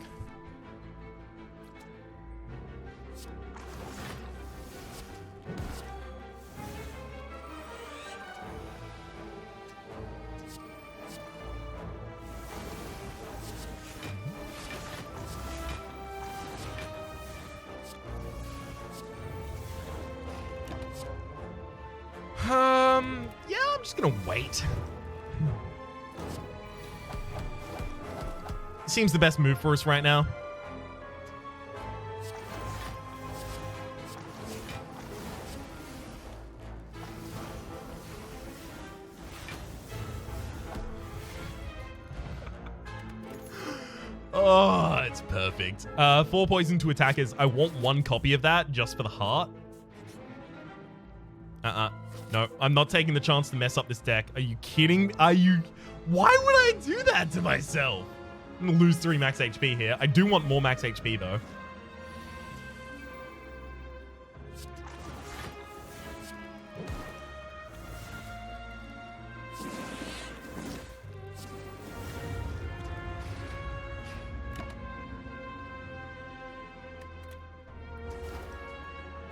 Yeah, I'm just gonna wait. Seems the best move for us right now. Oh, it's perfect. 4 poison to attackers. I want 1 copy of that just for the heart. No, I'm not taking the chance to mess up this deck. Are you kidding me? Why would I do that to myself? I'm gonna lose 3 max HP here. I do want more max HP though.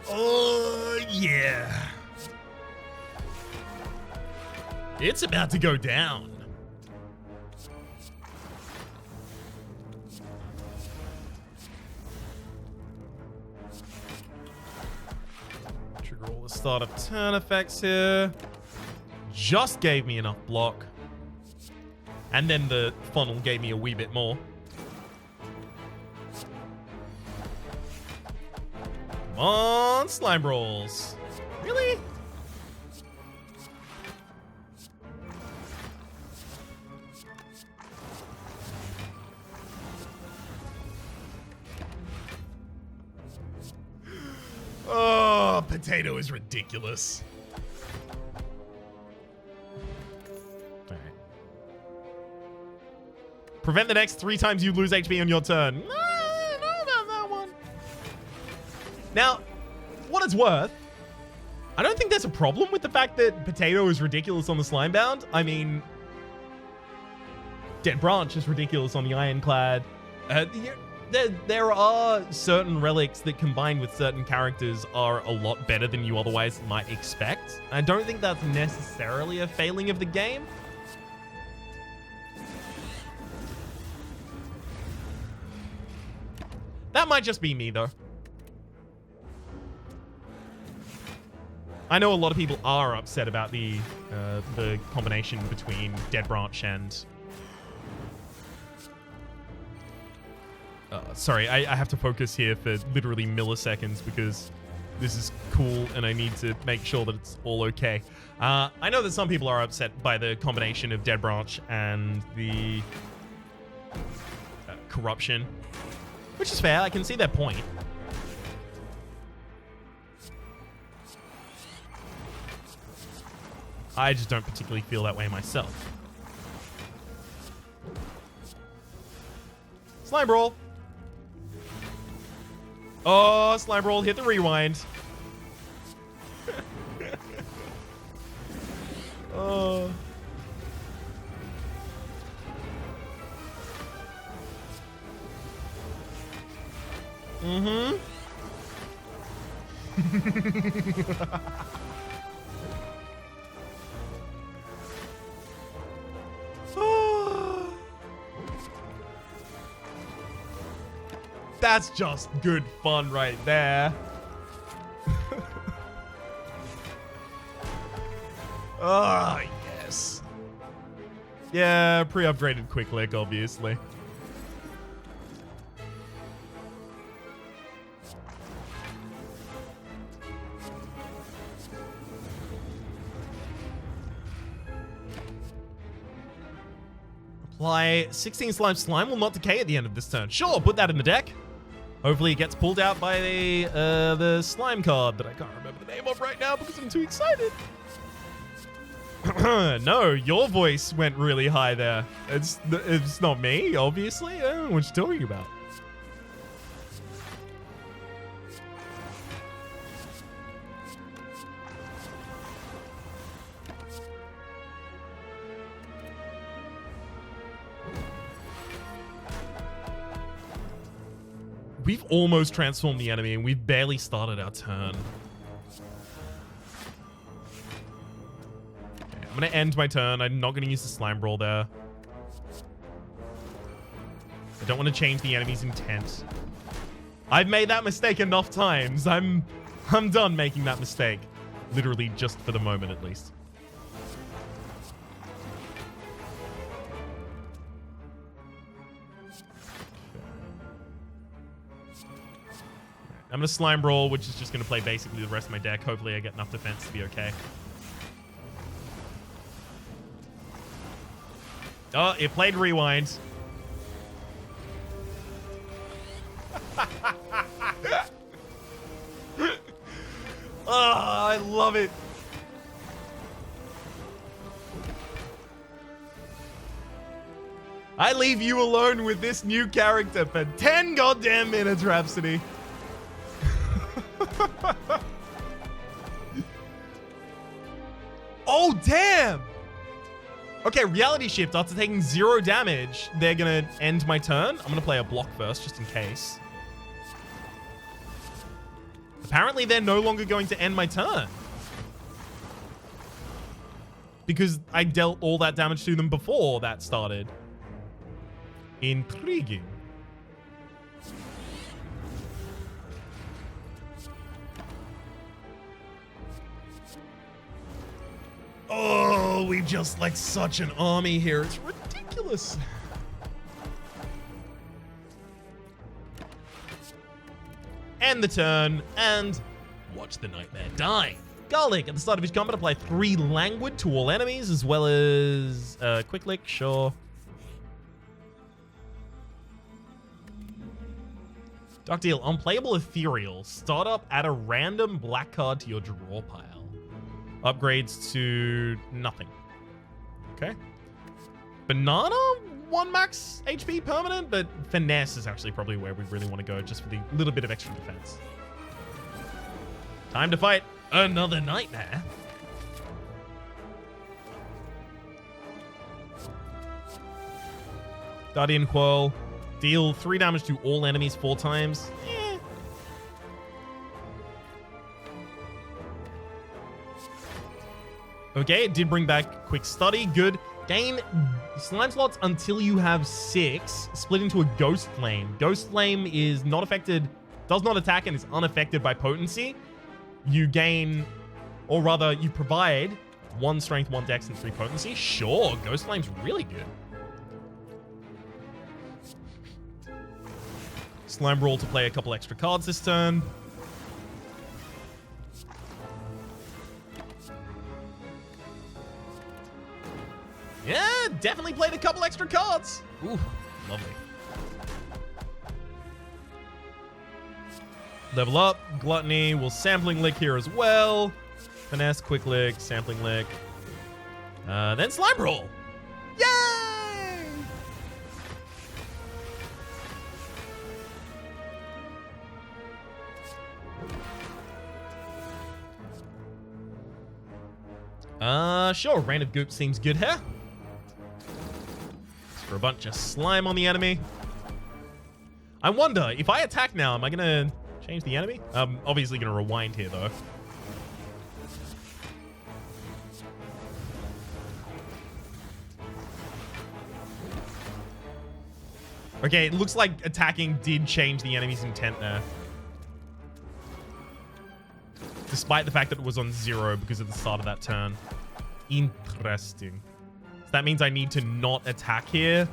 Oh, yeah. It's about to go down. Trigger all the start of turn effects here. Just gave me enough block. And then the funnel gave me a wee bit more. Come on, slime rolls. Really? Oh, potato is ridiculous. All right. Prevent the next 3 times you lose HP on your turn. I don't know about that one. Now, what it's worth, I don't think there's a problem with the fact that Potato is ridiculous on the Slimebound. I mean, Dead Branch is ridiculous on the Ironclad. There are certain relics that combined with certain characters are a lot better than you otherwise might expect. I don't think that's necessarily a failing of the game. That might just be me, though. I know a lot of people are upset about the combination between Dead Branch and... sorry, I have to focus here for literally milliseconds because this is cool and I need to make sure that it's all okay. I know that some people are upset by the combination of Dead Branch and the corruption, which is fair. I can see their point. I just don't particularly feel that way myself. Slime Brawl. Oh, Slime Brawl, hit the rewind. Oh. Mm-hmm. That's just good fun right there. Oh, yes. Yeah, pre-upgraded Quick Lick, obviously. Apply 16 slime. Slime will not decay at the end of this turn. Sure, put that in the deck. Hopefully it gets pulled out by the slime card that I can't remember the name of right now because I'm too excited. No, your voice went really high there. It's not me, obviously. I don't know what you're talking about. We've almost transformed the enemy and we've barely started our turn. Okay, I'm going to end my turn. I'm not going to use the Slime Brawl there. I don't want to change the enemy's intent. I've made that mistake enough times. I'm done making that mistake. Literally just for the moment at least. I'm going to Slime Brawl, which is just going to play basically the rest of my deck. Hopefully I get enough defense to be okay. Oh, it played Rewind. Oh, I love it. I leave you alone with this new character for 10 goddamn minutes, Rhapsody. Oh, damn! Okay, Reality Shift. After taking 0 damage, they're going to end my turn. I'm going to play a block first, just in case. Apparently, they're no longer going to end my turn. Because I dealt all that damage to them before that started. Intriguing. Oh, we've just like such an army here. It's ridiculous. End the turn and watch the nightmare die. Garlic at the start of each combat apply 3 languid to all enemies as well as quick lick, sure. Dark Deal, unplayable ethereal. Start up, add a random black card to your draw pile. Upgrades to nothing. Okay. Banana, 1 max HP permanent, but Finesse is actually probably where we really want to go just for the little bit of extra defense. Time to fight another nightmare. Guardian Quirl. Deal 3 damage to all enemies 4 times. Okay, it did bring back Quick Study. Good. Gain slime slots until you have 6. Split into a Ghost Flame. Ghost Flame is not affected, does not attack, and is unaffected by potency. You gain, or rather, you provide 1 strength, 1 dex, and 3 potency. Sure, Ghost Flame's really good. Slime Brawl to play a couple extra cards this turn. Yeah, definitely played a couple extra cards. Ooh, lovely. Level up, Gluttony, we'll Sampling Lick here as well. Finesse, Quick Lick, Sampling Lick. Then Slime Brawl. Yay! Sure, Rain of Goop seems good here. For a bunch of slime on the enemy. I wonder, if I attack now, am I gonna change the enemy? I'm obviously gonna rewind here, though. Okay, it looks like attacking did change the enemy's intent there. Despite the fact that it was on 0 because of the start of that turn. Interesting. So that means I need to not attack here.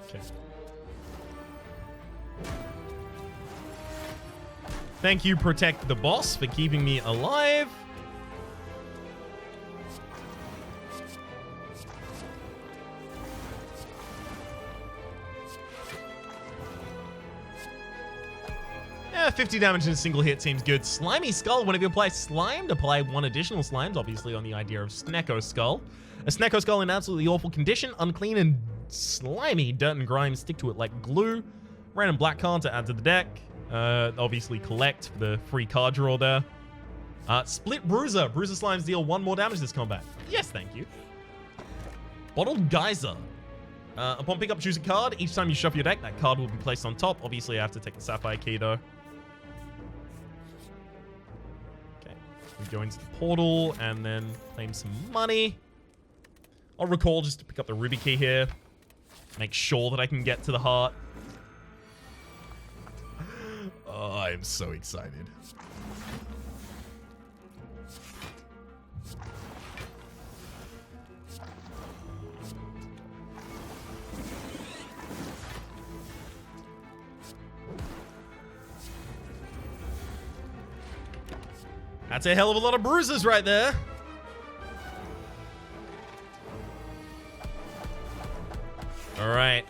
Okay. Thank you, Protect the Boss, for keeping me alive. Yeah, 50 damage in a single hit seems good. Slimy Skull. Whenever you apply Slime, apply 1 additional slimes, obviously on the idea of Snecko Skull. A Snecko Skull in absolutely awful condition, unclean and slimy. Dirt and grime stick to it like glue. Random black card to add to the deck. Obviously collect for the free card draw there. Split Bruiser. Bruiser slimes deal 1 more damage this combat. Yes, thank you. Bottled Geyser. Upon pickup, choose a card. Each time you shuffle your deck, that card will be placed on top. Obviously, I have to take the Sapphire Key, though. Okay. We go into the portal and then claim some money. I'll recall just to pick up the Ruby Key here. Make sure that I can get to the heart. Oh, I am so excited. That's a hell of a lot of bruises right there. All right.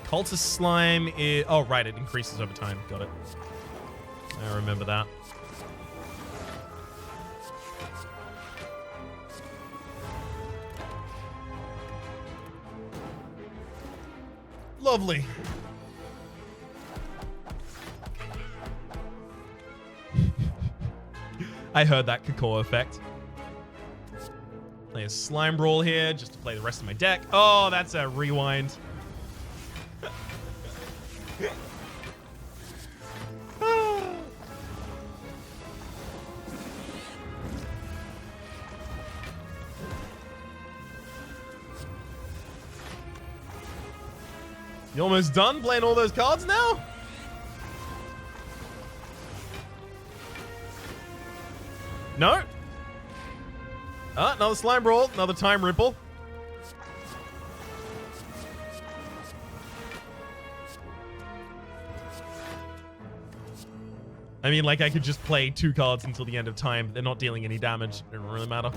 Cultist Slime is... Oh, right. It increases over time. Got it. I remember that. Lovely. I heard that Kakao effect. Play a Slime Brawl here just to play the rest of my deck. Oh, that's a rewind. You almost done playing all those cards now? No? Another Slime Brawl, another Time Ripple. I mean, like, I could just play 2 cards until the end of time. They're not dealing any damage. It doesn't really matter.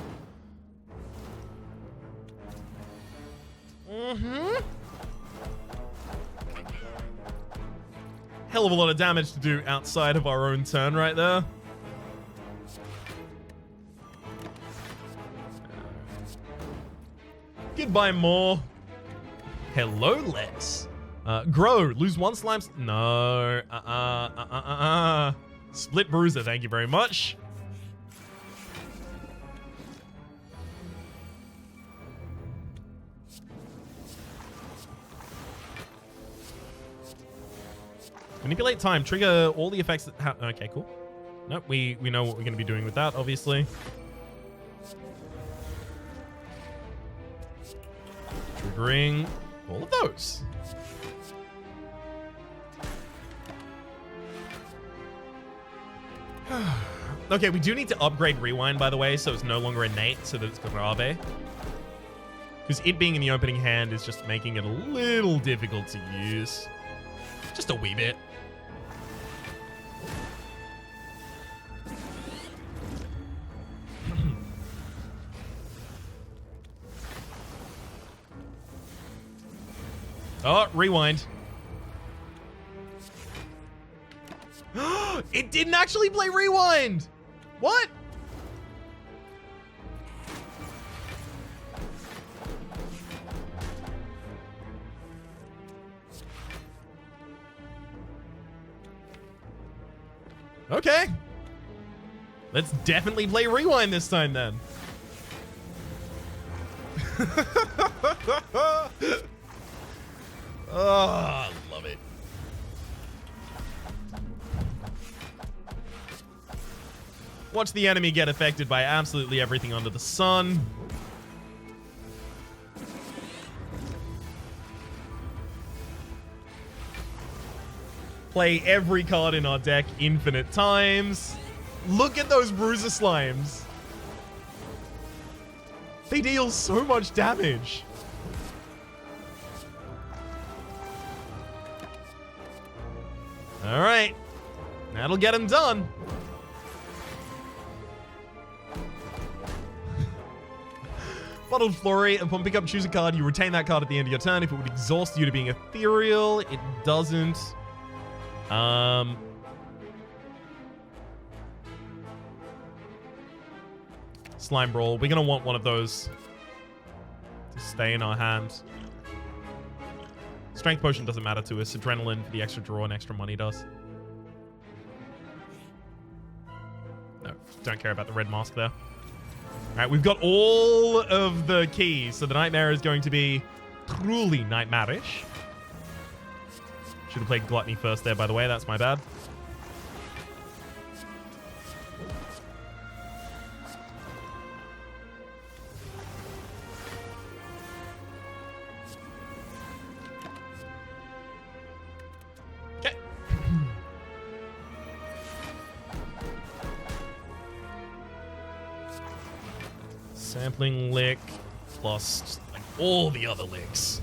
Hell of a lot of damage to do outside of our own turn right there. Goodbye, more. Hello, Lex. Grow. Lose one slime. No. Split bruiser. Thank you very much. Manipulate time. Trigger all the effects that okay, cool. Nope, we know what we're going to be doing with that, obviously. Triggering all of those. Okay, we do need to upgrade Rewind, by the way, so it's no longer innate, so that it's grave. Because it being in the opening hand is just making it a little difficult to use. Just a wee bit. Oh, rewind. It didn't actually play rewind. What? Okay. Let's definitely play rewind this time then. Oh, love it. Watch the enemy get affected by absolutely everything under the sun. Play every card in our deck infinite times. Look at those bruiser slimes. They deal so much damage. All right. That'll get him done. Bottled Flurry. Upon pickup, choose a card. You retain that card at the end of your turn. If it would exhaust you to being ethereal, it doesn't. Slime Brawl. We're going to want one of those to stay in our hand. Strength Potion doesn't matter to us. Adrenaline for the extra draw and extra money does. No, don't care about the red mask there. All right, we've got all of the keys, so the Nightmare is going to be truly nightmarish. Should have played Gluttony first there, by the way. That's my bad. Okay. Sampling lick plus like all the other licks.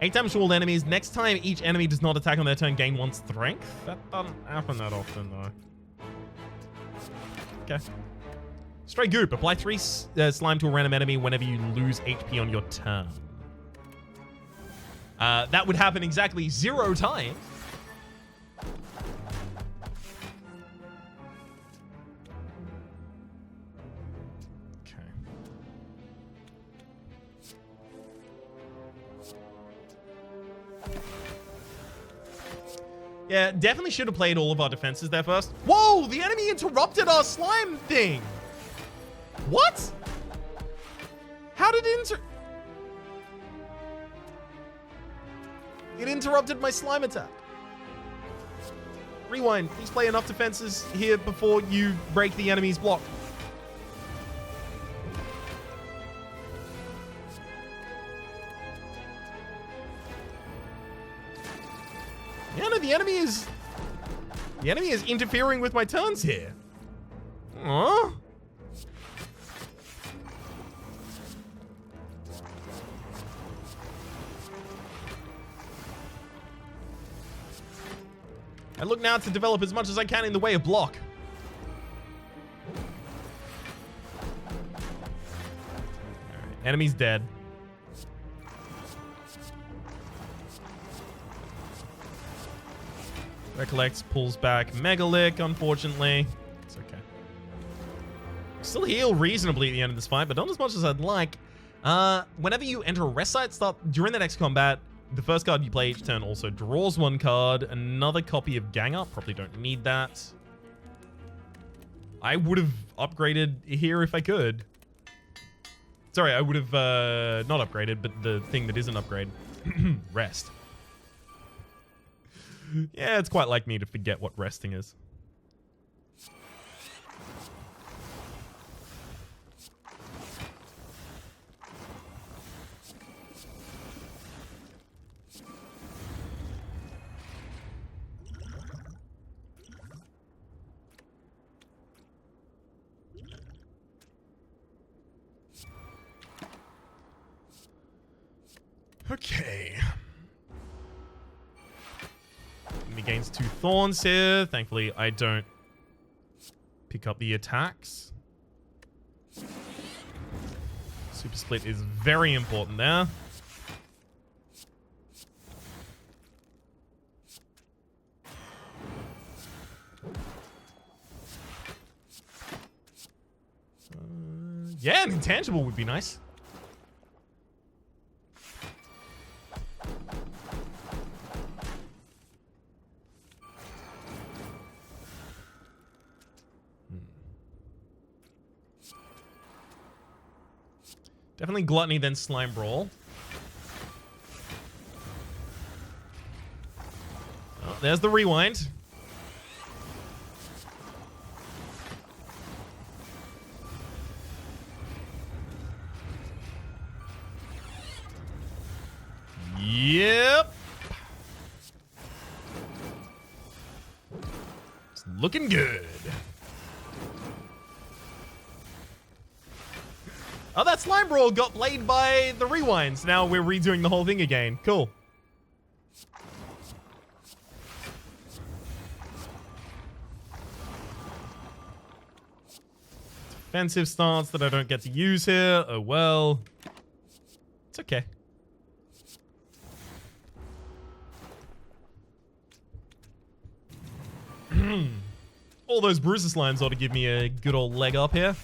Eight damage to all enemies. Next time each enemy does not attack on their turn, gain 1 strength. That doesn't happen that often, though. Okay. Stray Goop. Apply 3 slime to a random enemy whenever you lose HP on your turn. That would happen exactly 0 times. Yeah, definitely should have played all of our defenses there first. Whoa, the enemy interrupted our slime thing. What? How did it It interrupted my slime attack. Rewind. Please play enough defenses here before you break the enemy's block. Yeah, no, the enemy is interfering with my turns here. Aww. I look now to develop as much as I can in the way of block. Alright, enemy's dead. Recollects, pulls back Megalick, unfortunately. It's okay. Still heal reasonably at the end of this fight, but not as much as I'd like. Whenever you enter a rest site, during the next combat, the first card you play each turn also draws one card. Another copy of Gang Up. Probably don't need that. I would have upgraded here if I could. Sorry, I would have not upgraded, but the thing that is an upgrade. Rest. Yeah, it's quite like me to forget what resting is. Okay. He gains 2 thorns here. Thankfully, I don't pick up the attacks. Super split is very important there. Yeah, an intangible would be nice. Definitely Gluttony, then Slime Brawl. Oh, there's the rewind. Yep. It's looking good. Oh, that Slime Brawl got played by the rewinds. Now we're redoing the whole thing again. Cool. Defensive stance that I don't get to use here. Oh, well. It's okay. All those bruiser slimes ought to give me a good old leg up here.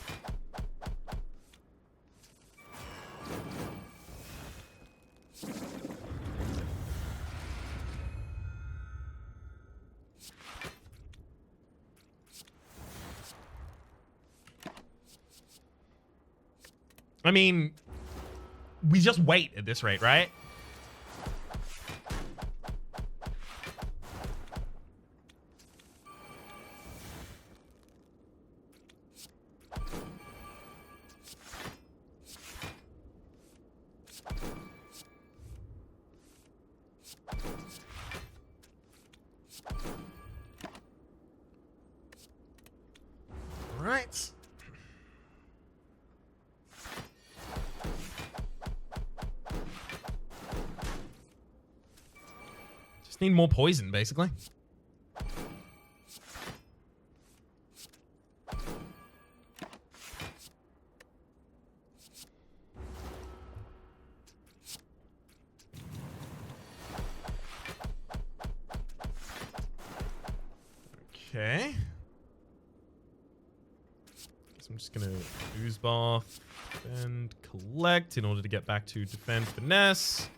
I mean, we just wait at this rate, right? Right. Just need more poison, basically. Okay. So I'm just gonna ooze bath and collect in order to get back to defend finesse.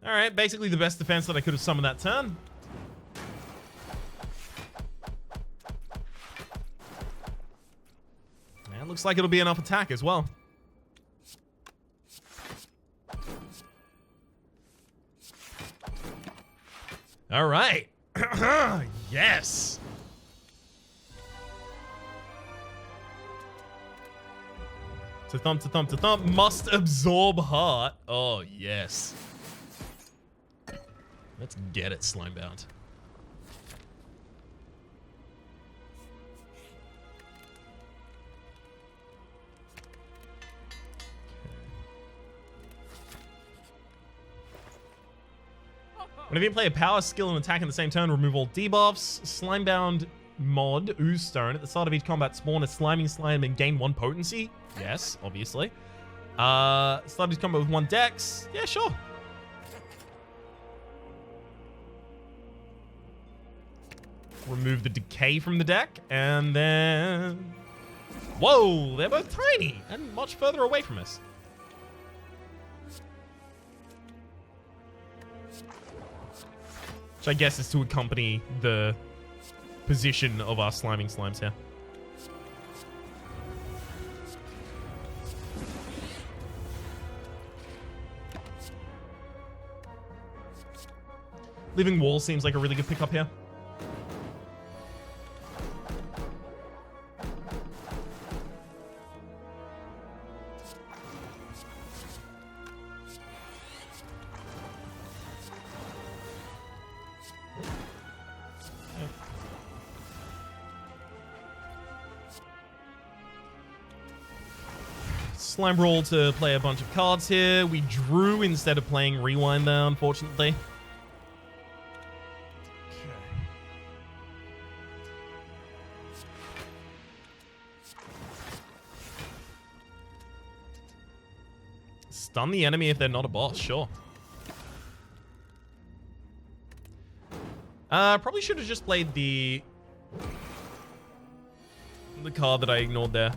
Alright, basically the best defense that I could have summoned that turn. And looks like it'll be enough attack as well. Alright. Yes. To thump. Must absorb heart. Oh, yes. Let's get it, Slimebound. Whenever you play a power, skill, and attack in the same turn, remove all debuffs. Slimebound mod, Ooze Stone. At the start of each combat, spawn a sliming slime and gain 1 potency. Yes, obviously. Start each combat with 1 dex. Yeah, sure. Remove the decay from the deck, and then... Whoa, they're both tiny and much further away from us. Which I guess is to accompany the position of our sliming slimes here. Living Wall seems like a really good pickup here. Slime Brawl to play a bunch of cards here. We drew instead of playing Rewind there, unfortunately. Stun the enemy if they're not a boss, sure. Probably should have just played the card that I ignored there.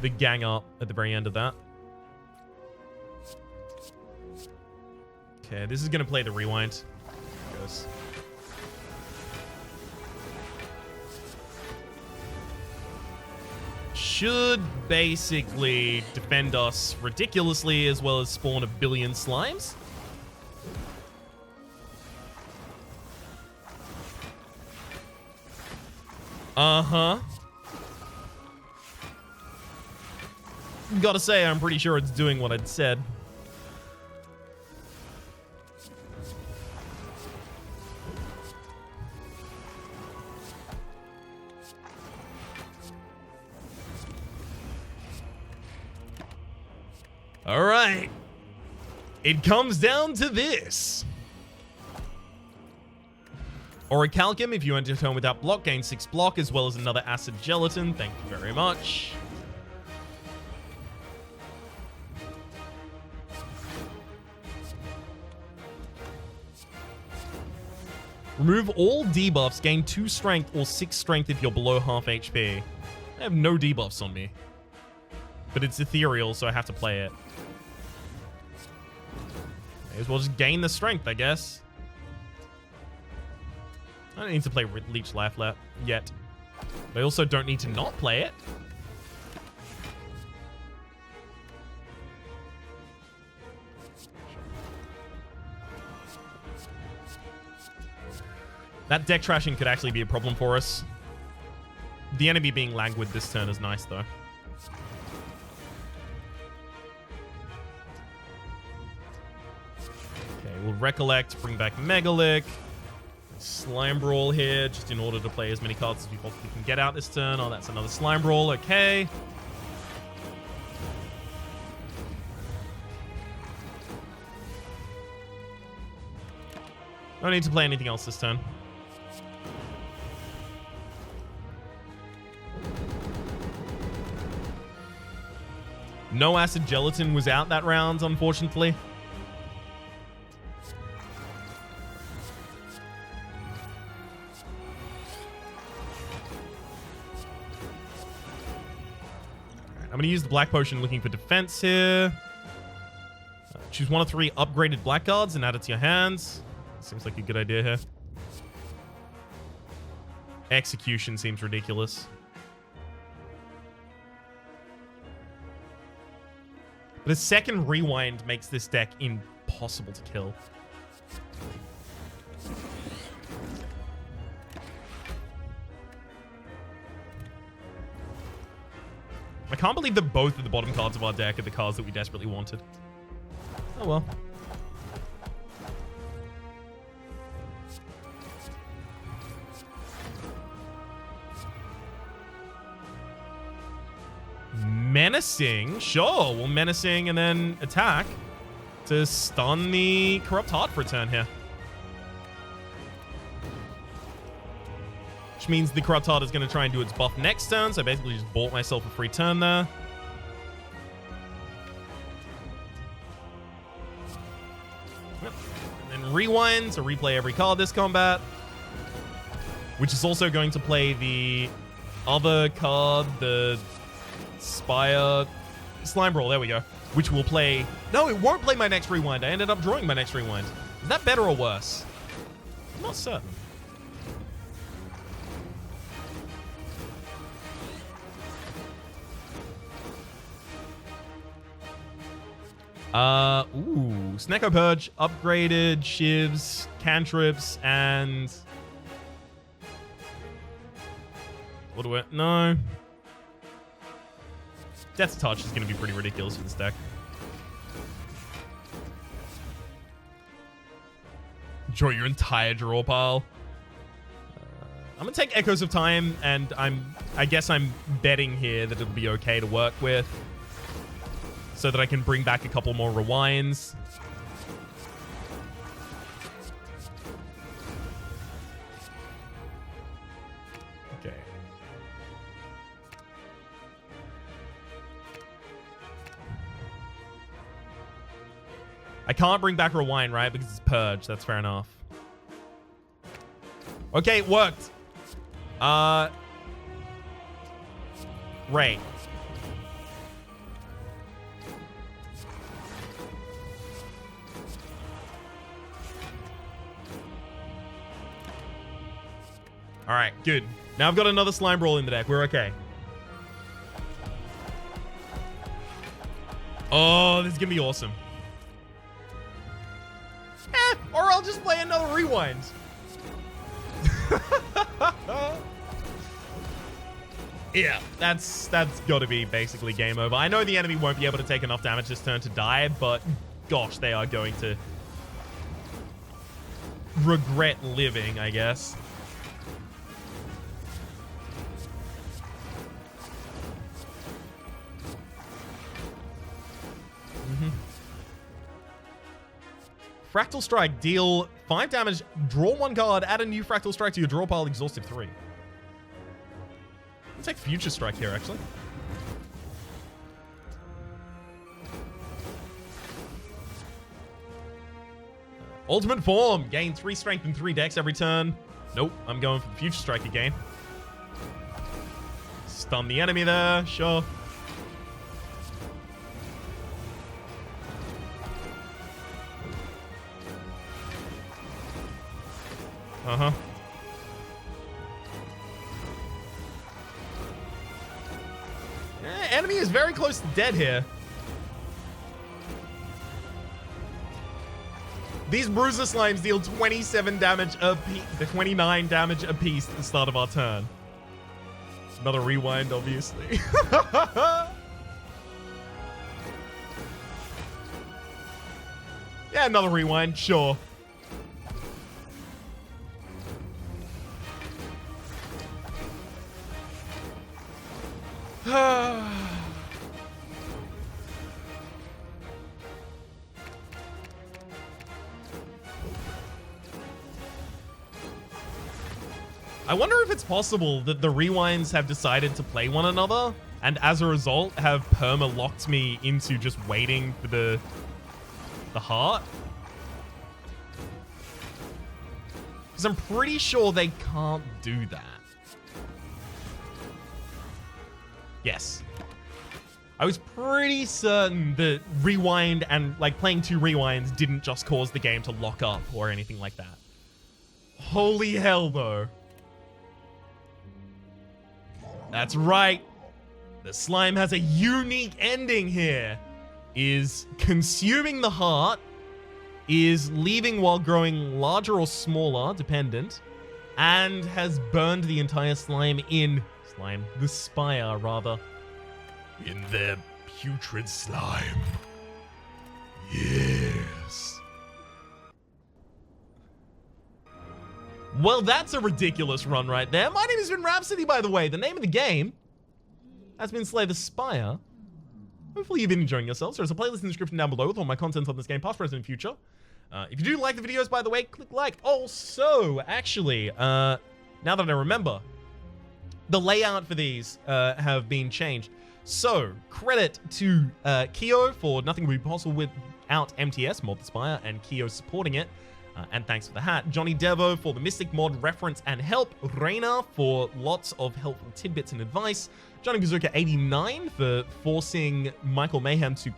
The gang up at the very end of that. Okay, this is going to play the rewind. Goes. Should basically defend us ridiculously as well as spawn a billion slimes. Uh-huh. Gotta say, I'm pretty sure it's doing what I'd said. All right. It comes down to this. Orichalcum, if you enter turn without block, gain 6 block, as well as another acid gelatin. Thank you very much. Remove all debuffs, gain 2 strength or 6 strength if you're below half HP. I have no debuffs on me. But it's ethereal, so I have to play it. May as well just gain the strength, I guess. I don't need to play Leech Life yet. But I also don't need to not play it. That deck trashing could actually be a problem for us. The enemy being languid this turn is nice, though. Okay, we'll Recollect, bring back Megalick. Slime Brawl here, just in order to play as many cards as we possibly can get out this turn. Oh, that's another Slime Brawl, okay. No need to play anything else this turn. No Acid Gelatin was out that round, unfortunately. I'm going to use the Black Potion looking for defense here. Choose 1 of 3 upgraded black cards and add it to your hands. Seems like a good idea here. Execution seems ridiculous. But a second Rewind makes this deck impossible to kill. I can't believe that both of the bottom cards of our deck are the cards that we desperately wanted. Oh well. Menacing? Sure, we'll Menacing and then attack. to stun the Corrupt Heart for a turn here. Which means the Corrupt Heart is going to try and do its buff next turn, so I basically just bought myself a free turn there. Yep. And then rewind to replay every card this combat, which is also going to play the other card, the Spire Slime Brawl, there we go, which will play... No, it won't play my next rewind. I ended up drawing my next rewind. Is that better or worse? I'm not certain. Snecko Purge, upgraded, shivs, cantrips, and... What do I... No. Death's Touch is going to be pretty ridiculous for this deck. Draw your entire draw pile. I'm going to take Echoes of Time, and I guess I'm betting here that it'll be okay to work with, so that I can bring back a couple more rewinds. Okay. I can't bring back rewind, right? Because it's Purge. That's fair enough. Okay, it worked. Right. All right, good. Now I've got another Slime Brawl in the deck. We're okay. Oh, this is going to be awesome. Or I'll just play another rewind. Yeah, that's got to be basically game over. I know the enemy won't be able to take enough damage this turn to die, but gosh, they are going to regret living, I guess. Fractal Strike, deal 5 damage, draw 1 card, add a new Fractal Strike to your draw pile, exhaustive 3. I'll take Future Strike here, actually. Ultimate Form, gain 3 strength and 3 dex every turn. Nope, I'm going for the Future Strike again. Stun the enemy there, sure. Uh-huh. Enemy is very close to dead here. These Bruiser Slimes deal 27 damage apiece, 29 damage apiece at the start of our turn. Another rewind, obviously. Yeah, another rewind, sure. I wonder if it's possible that the rewinds have decided to play one another, and as a result have perma-locked me into just waiting for the heart. Because I'm pretty sure they can't do that. Yes. I was pretty certain that rewind and like playing 2 rewinds didn't just cause the game to lock up or anything like that. Holy hell, though. That's right. The slime has a unique ending here. Is consuming the heart, is leaving while growing larger or smaller, dependent, and has burned the entire slime in the spire, rather. In their putrid slime. Yes. Well, that's a ridiculous run right there. My name has been Rhapsody, by the way. The name of the game has been Slay the Spire. hopefully you've been enjoying yourselves. There's a playlist in the description down below with all my content on this game, past, present, and future. If you do like the videos, by the way, click like. Also, actually, now that I remember, the layout for these have been changed. So, credit to Keo for nothing would be possible without MTS, Mod the Spire, and Keo supporting it. And thanks for the hat. Johnny Devo for the Mystic Mod reference and help. Reina for lots of helpful tidbits and advice. Johnny Bazooka 89 for forcing Michael Mayhem to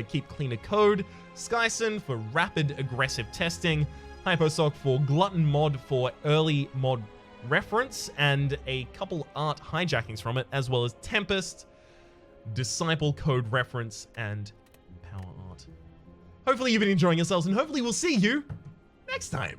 keep cleaner code. Skyson for rapid aggressive testing. Hyposock for Glutton Mod for early mod reference and a couple art hijackings from it, as well as Tempest, Disciple code reference, and power art. Hopefully you've been enjoying yourselves, and hopefully we'll see you next time.